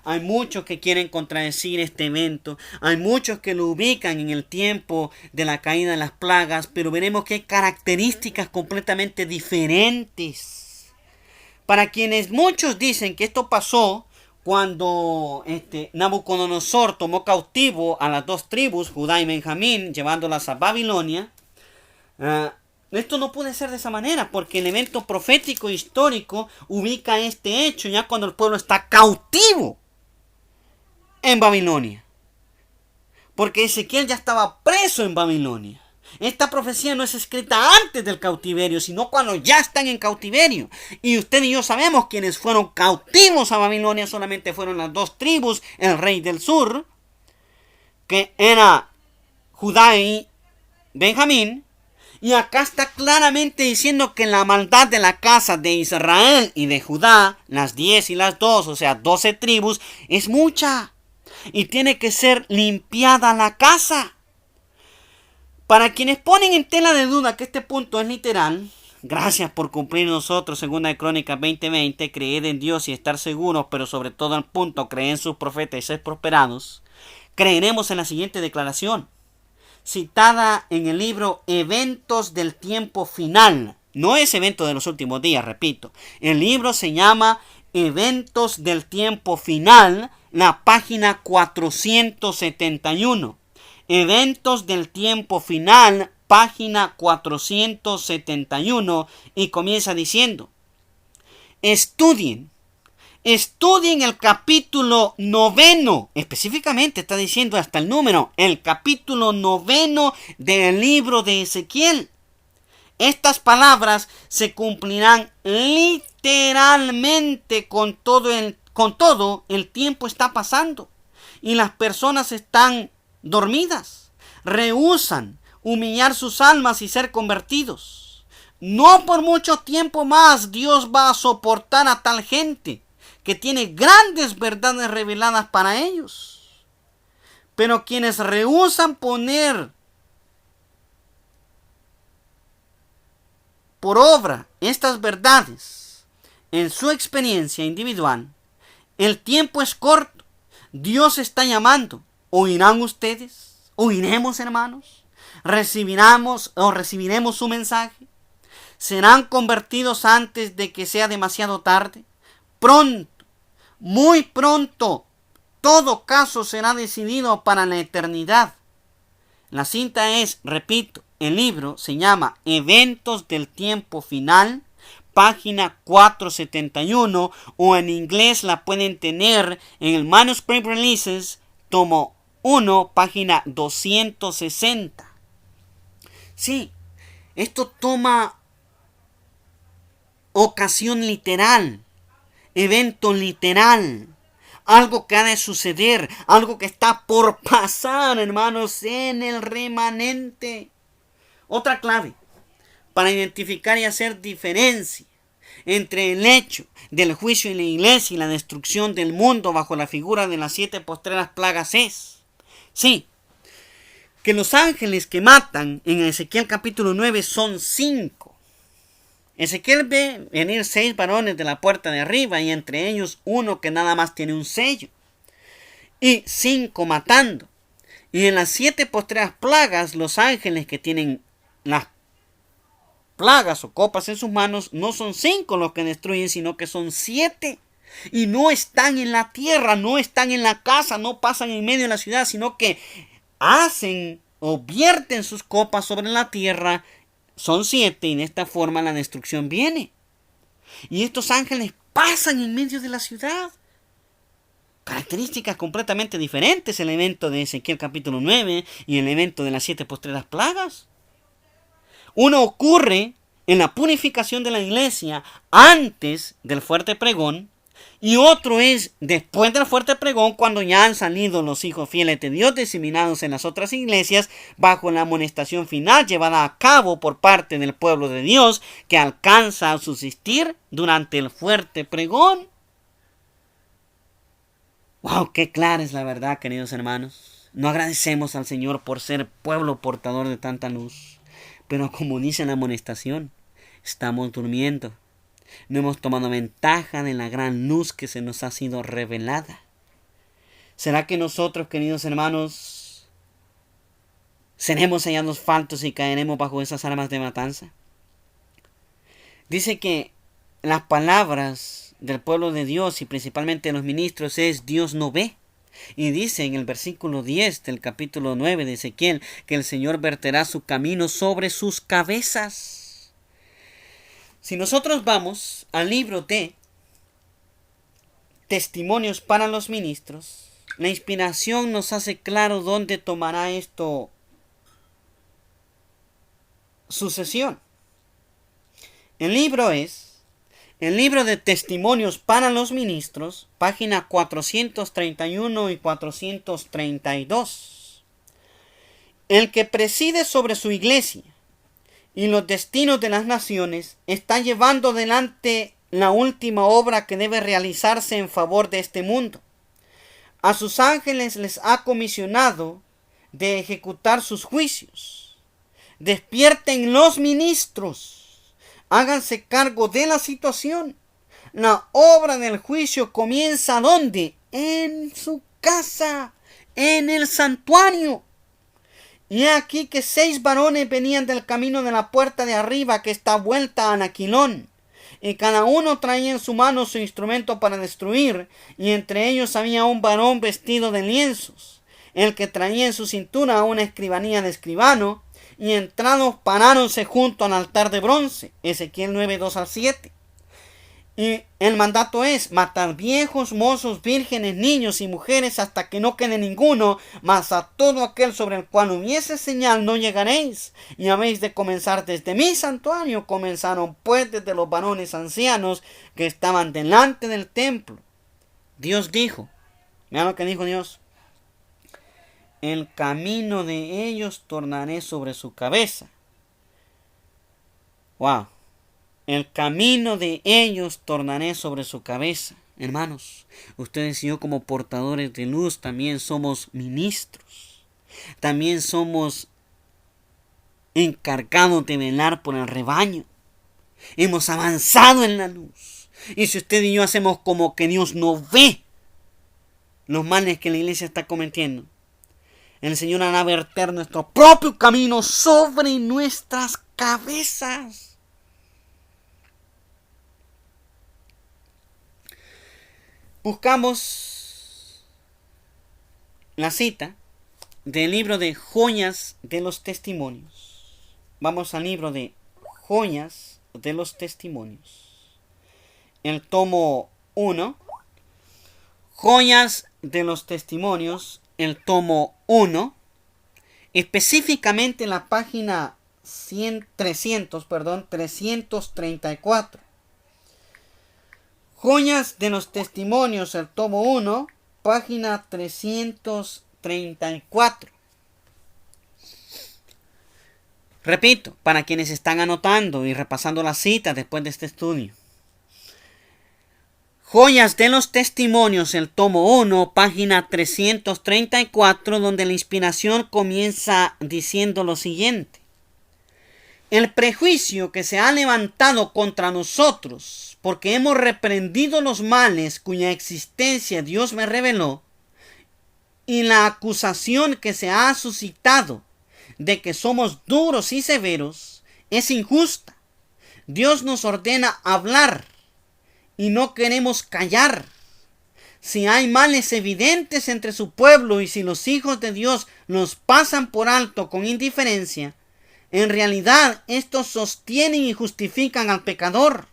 Hay muchos que quieren contradecir este evento. Hay muchos que lo ubican en el tiempo de la caída de las plagas, pero veremos que hay características completamente diferentes. Para quienes muchos dicen que esto pasó cuando Nabucodonosor tomó cautivo a las 2 tribus, Judá y Benjamín, llevándolas a Babilonia, esto no puede ser de esa manera, porque el evento profético histórico ubica este hecho ya cuando el pueblo está cautivo en Babilonia. Porque Ezequiel ya estaba preso en Babilonia. Esta profecía no es escrita antes del cautiverio, sino cuando ya están en cautiverio. Y usted y yo sabemos quienes fueron cautivos a Babilonia solamente fueron las 2 tribus, el rey del sur, que era Judá y Benjamín. Y acá está claramente diciendo que la maldad de la casa de Israel y de Judá, las 10 y las 2, o sea 12 tribus, es mucha. Y tiene que ser limpiada la casa. Para quienes ponen en tela de duda que este punto es literal, gracias por cumplir nosotros, 2 de Crónicas 20:20, creed en Dios y estar seguros, pero sobre todo al punto, creed en sus profetas y ser prosperados. Creeremos en la siguiente declaración, citada en el libro Eventos del Tiempo Final. No es evento de los últimos días, repito. El libro se llama Eventos del Tiempo Final, la página 471. Eventos del Tiempo Final, página 471, y comienza diciendo: estudien el capítulo 9, específicamente está diciendo hasta el número, el capítulo 9 del libro de Ezequiel. Estas palabras se cumplirán literalmente con todo el tiempo está pasando y las personas están dormidas, rehúsan humillar sus almas y ser convertidos. No por mucho tiempo más Dios va a soportar a tal gente que tiene grandes verdades reveladas para ellos. Pero quienes rehúsan poner por obra estas verdades en su experiencia individual, el tiempo es corto. Dios está llamando. ¿Oirán ustedes? ¿Oiremos, hermanos? ¿Recibiremos su mensaje? ¿Serán convertidos antes de que sea demasiado tarde? Pronto, muy pronto, todo caso será decidido para la eternidad. La cinta es, repito, el libro se llama Eventos del Tiempo Final, página 471, o en inglés la pueden tener en el Manuscript Releases, tomo 1, página 260. Sí, esto toma ocasión literal, evento literal, algo que ha de suceder, algo que está por pasar, hermanos, en el remanente. Otra clave para identificar y hacer diferencia entre el hecho del juicio en la iglesia y la destrucción del mundo bajo la figura de las 7 postreras plagas es, sí, que los ángeles que matan en Ezequiel capítulo 9 son 5. Ezequiel ve venir 6 varones de la puerta de arriba y entre ellos uno que nada más tiene un sello y 5 matando. Y en las 7 postreras plagas, los ángeles que tienen las plagas o copas en sus manos, no son 5 los que destruyen, sino que son 7. Y no están en la tierra, no están en la casa, no pasan en medio de la ciudad, sino que hacen o vierten sus copas sobre la tierra. Son 7 y de esta forma la destrucción viene. Y estos ángeles pasan en medio de la ciudad. Características completamente diferentes el evento de Ezequiel capítulo 9 y el evento de las 7 postreras plagas. Uno ocurre en la purificación de la iglesia antes del fuerte pregón y otro es después del fuerte pregón, cuando ya han salido los hijos fieles de Dios diseminados en las otras iglesias bajo la amonestación final llevada a cabo por parte del pueblo de Dios que alcanza a subsistir durante el fuerte pregón. ¡Wow! ¡Qué clara es la verdad, queridos hermanos! No agradecemos al Señor por ser pueblo portador de tanta luz. Pero como dice la amonestación, estamos durmiendo. No hemos tomado ventaja de la gran luz que se nos ha sido revelada. ¿Será que nosotros, queridos hermanos, seremos hallados faltos y caeremos bajo esas armas de matanza? Dice que las palabras del pueblo de Dios y principalmente de los ministros es Dios no ve. Y dice en el versículo 10 del capítulo 9 de Ezequiel que el Señor verterá su camino sobre sus cabezas. Si nosotros vamos al libro de Testimonios para los Ministros, la inspiración nos hace claro dónde tomará esto sucesión. El libro es el libro de Testimonios para los Ministros, página 431 y 432. El que preside sobre su iglesia y los destinos de las naciones está llevando adelante la última obra que debe realizarse en favor de este mundo. A sus ángeles les ha comisionado de ejecutar sus juicios. Despierten los ministros. Háganse cargo de la situación. La obra del juicio comienza ¿dónde? En su casa, en el santuario. Y he aquí que 6 varones venían del camino de la puerta de arriba que está vuelta a Anaquilón. Y cada uno traía en su mano su instrumento para destruir. Y entre ellos había un varón vestido de lienzos, el que traía en su cintura una escribanía de escribano. Y entrados paráronse junto al altar de bronce. Ezequiel 9, 2 al 7. Y el mandato es: matad viejos, mozos, vírgenes, niños y mujeres hasta que no quede ninguno, mas a todo aquel sobre el cual hubiese señal no llegaréis. Y habéis de comenzar desde mi santuario. Comenzaron pues desde los varones ancianos que estaban delante del templo. Dios dijo, vean lo que dijo Dios: el camino de ellos tornaré sobre su cabeza. Wow. El camino de ellos tornaré sobre su cabeza. Hermanos, ustedes y yo como portadores de luz también somos ministros. También somos encargados de velar por el rebaño. Hemos avanzado en la luz. Y si usted y yo hacemos como que Dios no ve los males que la iglesia está cometiendo, el Señor hará verter nuestro propio camino sobre nuestras cabezas. Buscamos la cita del libro de Joyas de los Testimonios. Vamos al libro de Joyas de los Testimonios. El tomo 1. Joyas de los Testimonios. El tomo 1. Específicamente la página 334. Joyas de los Testimonios, el tomo 1, página 334. Repito, para quienes están anotando y repasando las citas después de este estudio. Joyas de los Testimonios, el tomo 1, página 334, donde la inspiración comienza diciendo lo siguiente. El prejuicio que se ha levantado contra nosotros, porque hemos reprendido los males cuya existencia Dios me reveló, y la acusación que se ha suscitado de que somos duros y severos, es injusta. Dios nos ordena hablar y no queremos callar. Si hay males evidentes entre su pueblo y si los hijos de Dios los pasan por alto con indiferencia, en realidad estos sostienen y justifican al pecador.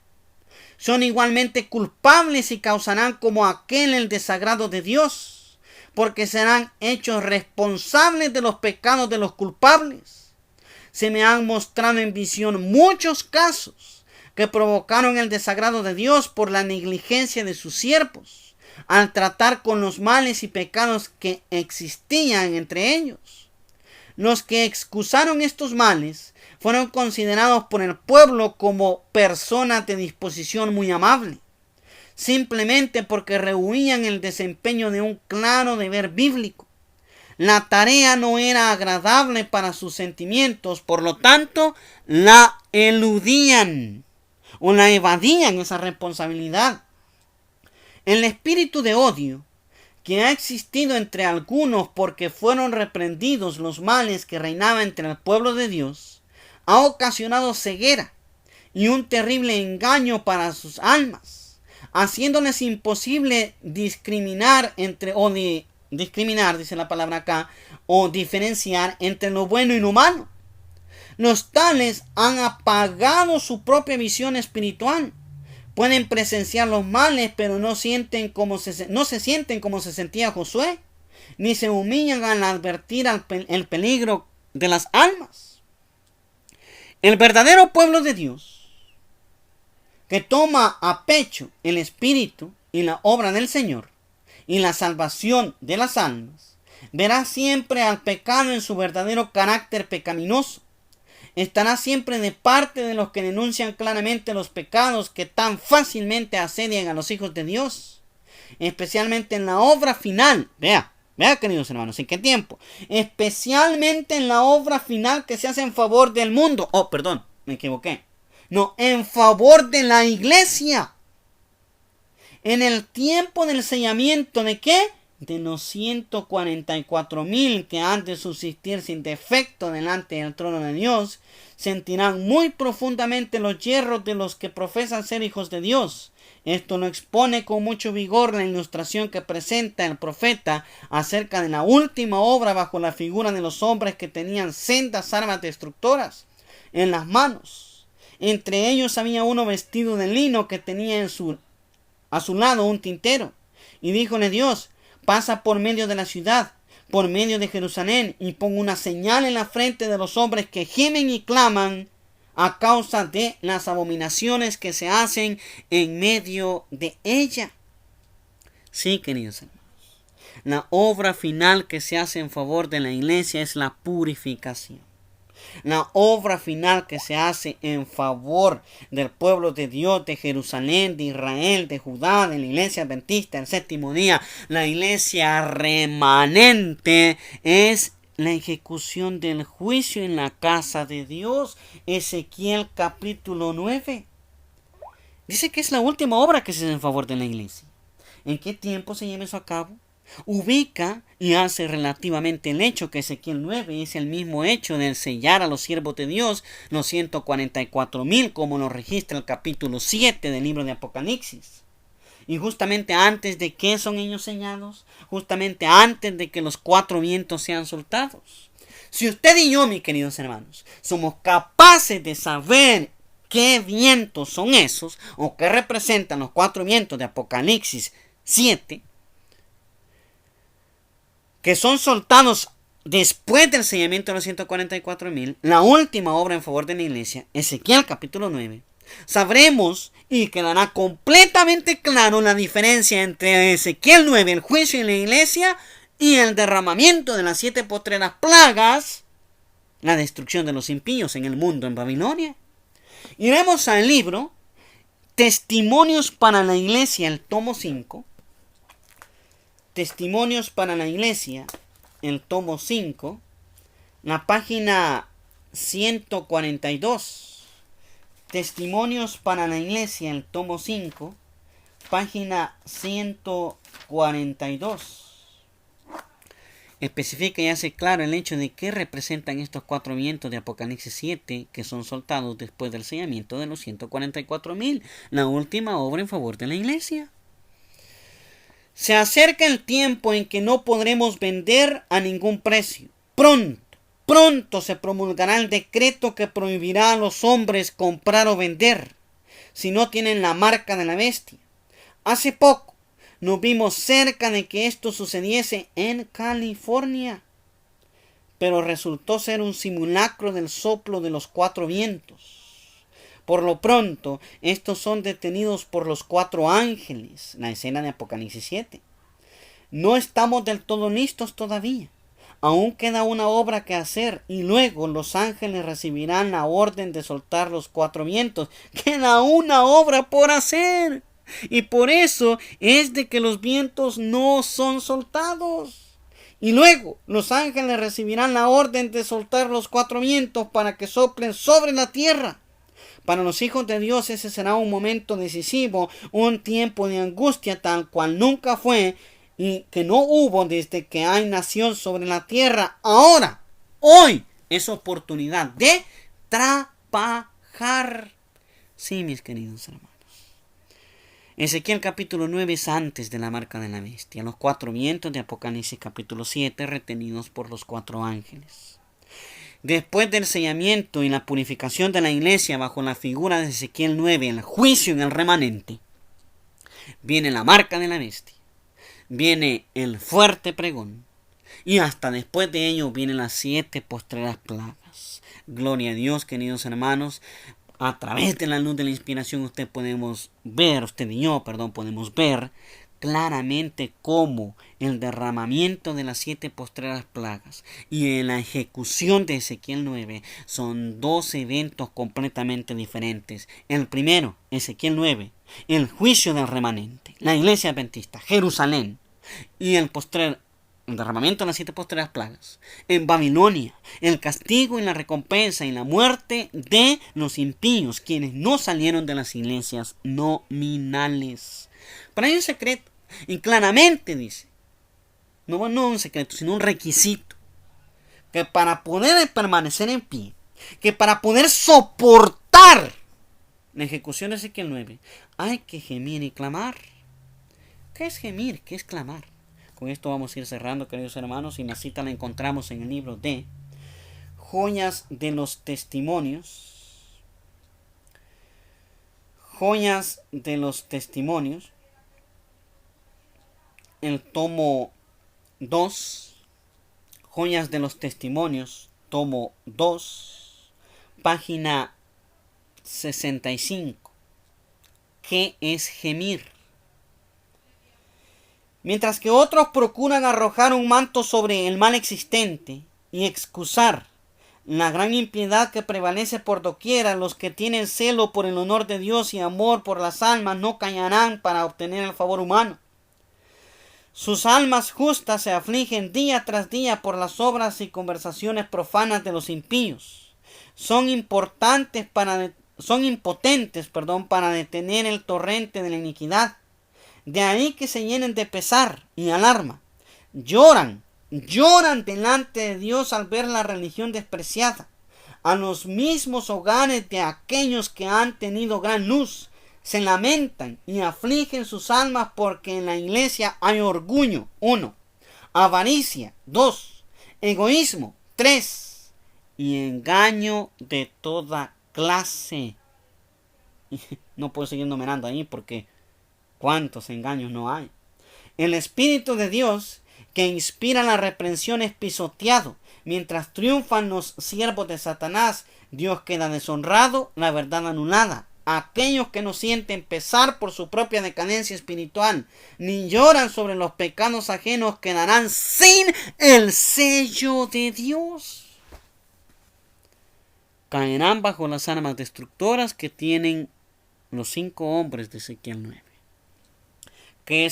Son igualmente culpables y causarán como aquel el desagrado de Dios, porque serán hechos responsables de los pecados de los culpables. Se me han mostrado en visión muchos casos que provocaron el desagrado de Dios por la negligencia de sus siervos, al tratar con los males y pecados que existían entre ellos. Los que excusaron estos males fueron considerados por el pueblo como personas de disposición muy amable, simplemente porque rehuían el desempeño de un claro deber bíblico. La tarea no era agradable para sus sentimientos, por lo tanto, la eludían o la evadían esa responsabilidad. El espíritu de odio que ha existido entre algunos porque fueron reprendidos los males que reinaban entre el pueblo de Dios, ha ocasionado ceguera y un terrible engaño para sus almas, haciéndoles imposible discriminar dice la palabra acá, o diferenciar entre lo bueno y lo malo. Los tales han apagado su propia visión espiritual. Pueden presenciar los males, pero no se sienten como se sentía Josué, ni se humillan al advertir el peligro de las almas. El verdadero pueblo de Dios, que toma a pecho el espíritu y la obra del Señor y la salvación de las almas, verá siempre al pecado en su verdadero carácter pecaminoso. Estará siempre de parte de los que denuncian claramente los pecados que tan fácilmente asedian a los hijos de Dios, especialmente en la obra final. Vea queridos hermanos, ¿en qué tiempo? Especialmente en la obra final que se hace en favor del mundo. Oh, perdón, me equivoqué. No, en favor de la iglesia. En el tiempo del sellamiento, ¿de qué? De los 144,000 que han de subsistir sin defecto delante del trono de Dios, sentirán muy profundamente los yerros de los que profesan ser hijos de Dios. Esto lo expone con mucho vigor la ilustración que presenta el profeta acerca de la última obra bajo la figura de los hombres que tenían sendas armas destructoras en las manos. Entre ellos había uno vestido de lino que tenía a su lado un tintero. Y díjole Dios: pasa por medio de la ciudad, por medio de Jerusalén, y pon una señal en la frente de los hombres que gimen y claman a causa de las abominaciones que se hacen en medio de ella. Sí, queridos hermanos, la obra final que se hace en favor de la iglesia es la purificación. La obra final que se hace en favor del pueblo de Dios, de Jerusalén, de Israel, de Judá, de la iglesia adventista, el séptimo día, la iglesia remanente, es la ejecución del juicio en la casa de Dios. Ezequiel capítulo 9. Dice que es la última obra que se hace en favor de la iglesia. ¿En qué tiempo se lleva eso a cabo? Ubica y hace relativamente el hecho que Ezequiel 9 es el mismo hecho de sellar a los siervos de Dios, los 144,000, como lo registra el capítulo 7 del libro de Apocalipsis. Y justamente antes de que son ellos sellados, justamente antes de que los 4 vientos sean soltados. Si usted y yo, mis queridos hermanos, somos capaces de saber qué vientos son esos, o qué representan los 4 vientos de Apocalipsis 7, que son soltados después del sellamiento de los 144,000, la última obra en favor de la iglesia, Ezequiel capítulo 9, sabremos y quedará completamente claro la diferencia entre Ezequiel 9, el juicio en la iglesia, y el derramamiento de las 7 postreras plagas, la destrucción de los impíos en el mundo en Babilonia. Iremos al libro Testimonios para la Iglesia, el tomo 5. Testimonios para la Iglesia, el tomo 5, la página 142. Testimonios para la Iglesia, el tomo 5, página 142. Especifica y hace claro el hecho de qué representan estos 4 vientos de Apocalipsis 7 que son soltados después del sellamiento de los 144,000, la última obra en favor de la iglesia. Se acerca el tiempo en que no podremos vender a ningún precio. Pronto se promulgará el decreto que prohibirá a los hombres comprar o vender si no tienen la marca de la bestia. Hace poco nos vimos cerca de que esto sucediese en California, pero resultó ser un simulacro del soplo de los 4 vientos. Por lo pronto, estos son detenidos por los 4 ángeles, la escena de Apocalipsis 7. No estamos del todo listos todavía. Aún queda una obra que hacer y luego los ángeles recibirán la orden de soltar los 4 vientos. Queda una obra por hacer. Y por eso es de que los vientos no son soltados. Y luego los ángeles recibirán la orden de soltar los 4 vientos para que soplen sobre la tierra. Para los hijos de Dios ese será un momento decisivo, un tiempo de angustia tal cual nunca fue y que no hubo desde que hay nación sobre la tierra. Ahora, hoy, es oportunidad de trabajar. Sí, mis queridos hermanos. Ezequiel capítulo 9 es antes de la marca de la bestia. Los 4 vientos de Apocalipsis capítulo 7 retenidos por los 4 ángeles. Después del sellamiento y la purificación de la iglesia bajo la figura de Ezequiel 9, el juicio en el remanente, viene la marca de la bestia, viene el fuerte pregón, y hasta después de ello vienen las 7 postreras plagas. Gloria a Dios, queridos hermanos. A través de la luz de la inspiración usted y yo podemos ver claramente cómo el derramamiento de las 7 postreras plagas y en la ejecución de Ezequiel 9 son 2 eventos completamente diferentes. El primero, Ezequiel 9, el juicio del remanente, la iglesia adventista, Jerusalén, y el derramamiento de las 7 postreras plagas en Babilonia, el castigo y la recompensa y la muerte de los impíos, quienes no salieron de las iglesias nominales. Pero hay un secreto, y claramente dice, no un secreto, sino un requisito, que para poder permanecer en pie, que para poder soportar la ejecución de Ezequiel 9, hay que gemir y clamar. ¿Qué es gemir? ¿Qué es clamar? Con esto vamos a ir cerrando, queridos hermanos, y la cita la encontramos en el libro de Joyas de los Testimonios. Joyas de los Testimonios. El tomo 2. Joyas de los Testimonios, tomo 2, página 65. ¿Qué es gemir? Mientras que otros procuran arrojar un manto sobre el mal existente y excusar la gran impiedad que prevalece por doquiera. Los que tienen celo por el honor de Dios y amor por las almas no callarán para obtener el favor humano. Sus almas justas se afligen día tras día por las obras y conversaciones profanas de los impíos. Son impotentes para detener el torrente de la iniquidad. De ahí que se llenen de pesar y alarma. Lloran delante de Dios al ver la religión despreciada. A los mismos hogares de aquellos que han tenido gran luz se lamentan y afligen sus almas porque en la iglesia hay orgullo, 1, avaricia, 2, egoísmo, 3, y engaño de toda clase. No puedo seguir numerando ahí porque cuántos engaños no hay. El Espíritu de Dios que inspira la reprensión es pisoteado. Mientras triunfan los siervos de Satanás, Dios queda deshonrado, la verdad anulada. Aquellos que no sienten pesar por su propia decadencia espiritual, ni lloran sobre los pecados ajenos, quedarán sin el sello de Dios. Caerán bajo las armas destructoras que tienen los 5 hombres de Ezequiel 9. ¿Qué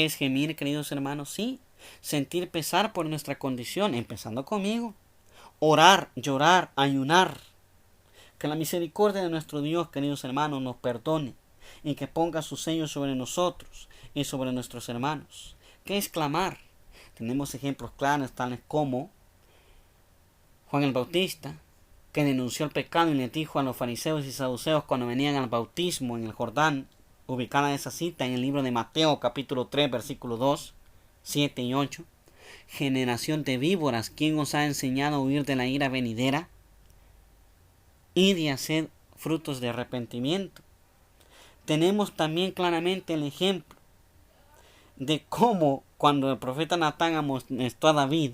es gemir, queridos hermanos? Sí, sentir pesar por nuestra condición, empezando conmigo. Orar, llorar, ayunar. Que la misericordia de nuestro Dios, queridos hermanos, nos perdone y que ponga su sello sobre nosotros y sobre nuestros hermanos. ¿Qué es clamar? Tenemos ejemplos claros tales como Juan el Bautista, que denunció el pecado y le dijo a los fariseos y saduceos cuando venían al bautismo en el Jordán, ubicada esa cita en el libro de Mateo capítulo 3 versículos 2, 7 y 8. Generación de víboras, ¿quién os ha enseñado a huir de la ira venidera? Id y haced frutos de arrepentimiento. Tenemos también claramente el ejemplo de cómo cuando el profeta Natán amonestó a David,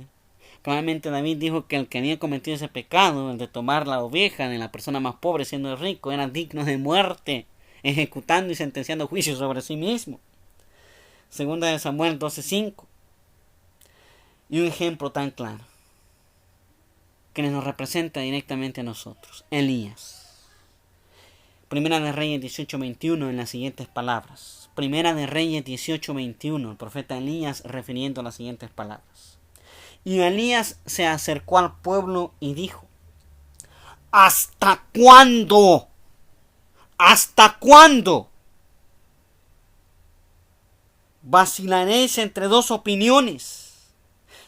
claramente David dijo que el que había cometido ese pecado, el de tomar la oveja de la persona más pobre siendo el rico, era digno de muerte, ejecutando y sentenciando juicio sobre sí mismo. Segunda de Samuel 12:5. Y un ejemplo tan claro que nos representa directamente a nosotros, Elías. Primera de Reyes 18:21 en las siguientes palabras. Primera de Reyes 18:21, el profeta Elías refiriendo a las siguientes palabras. Y Elías se acercó al pueblo y dijo: ¿hasta cuándo? ¿Hasta cuándo vacilaréis entre 2 opiniones?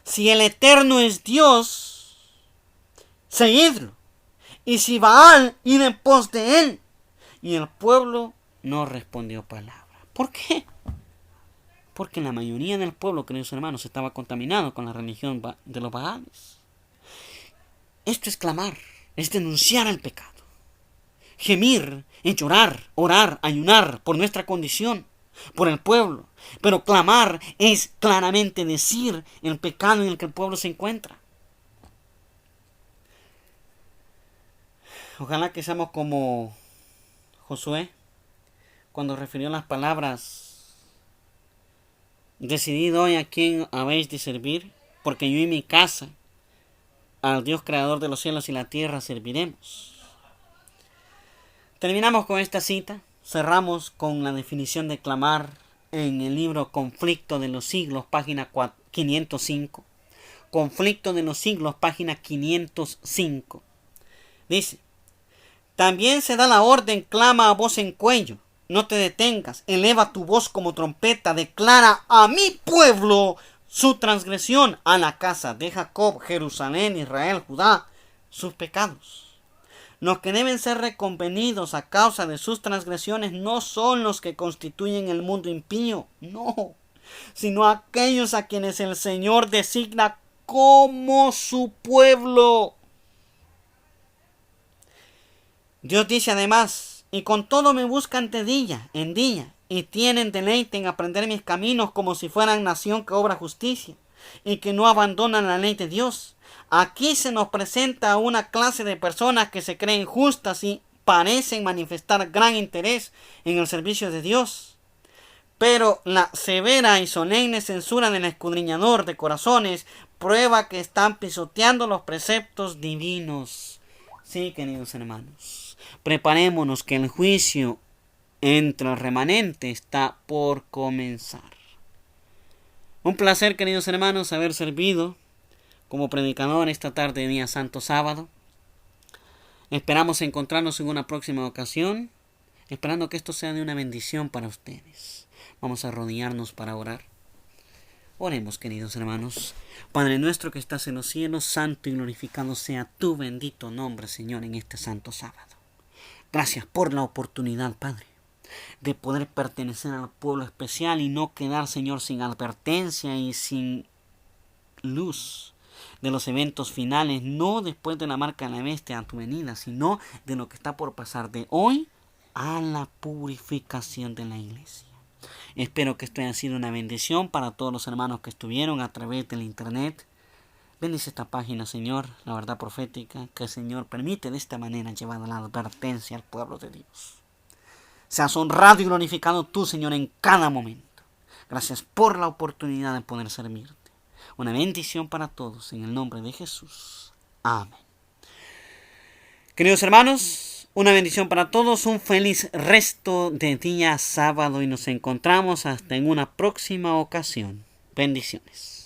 Si el Eterno es Dios, seguidlo, y si Baal, id en pos de él. Y el pueblo no respondió palabra. ¿Por qué? Porque la mayoría del pueblo, queridos hermanos, estaba contaminado con la religión de los Baales. Esto es clamar, es denunciar el pecado. Gemir es llorar, orar, ayunar por nuestra condición, por el pueblo. Pero clamar es claramente decir el pecado en el que el pueblo se encuentra. Ojalá que seamos como Josué, cuando refirió las palabras: decidid hoy a quién habéis de servir, porque yo y mi casa al Dios creador de los cielos y la tierra serviremos. Terminamos con esta cita, cerramos con la definición de clamar en el libro Conflicto de los Siglos, página 505. Conflicto de los Siglos, página 505. Dice: también se da la orden, clama a voz en cuello, no te detengas, eleva tu voz como trompeta, declara a mi pueblo su transgresión, a la casa de Jacob, Jerusalén, Israel, Judá, sus pecados. Los que deben ser reconvenidos a causa de sus transgresiones no son los que constituyen el mundo impío, no, sino aquellos a quienes el Señor designa como su pueblo. Dios dice además: y con todo me buscan de día en día, y tienen deleite en aprender mis caminos, como si fueran nación que obra justicia, y que no abandonan la ley de Dios. Aquí se nos presenta una clase de personas que se creen justas y parecen manifestar gran interés en el servicio de Dios. Pero la severa y solemne censura del escudriñador de corazones prueba que están pisoteando los preceptos divinos. Sí, queridos hermanos, preparémonos que el juicio entre el remanente está por comenzar. Un placer, queridos hermanos, haber servido como predicador esta tarde de día santo sábado. Esperamos encontrarnos en una próxima ocasión, esperando que esto sea de una bendición para ustedes. Vamos a arrodillarnos para orar. Oremos, queridos hermanos. Padre nuestro que estás en los cielos, santo y glorificado sea tu bendito nombre, Señor, en este santo sábado. Gracias por la oportunidad, Padre, de poder pertenecer al pueblo especial y no quedar, Señor, sin advertencia y sin luz de los eventos finales, no después de la marca de la bestia a tu venida, sino de lo que está por pasar de hoy a la purificación de la iglesia. Espero que esto haya sido una bendición para todos los hermanos que estuvieron a través del internet. Bendice esta página, Señor, la verdad profética, que el Señor permite de esta manera llevar la advertencia al pueblo de Dios. Seas honrado y glorificado tú, Señor, en cada momento. Gracias por la oportunidad de poder servirte. Una bendición para todos en el nombre de Jesús. Amén. Queridos hermanos, una bendición para todos, un feliz resto de día sábado y nos encontramos hasta en una próxima ocasión. Bendiciones.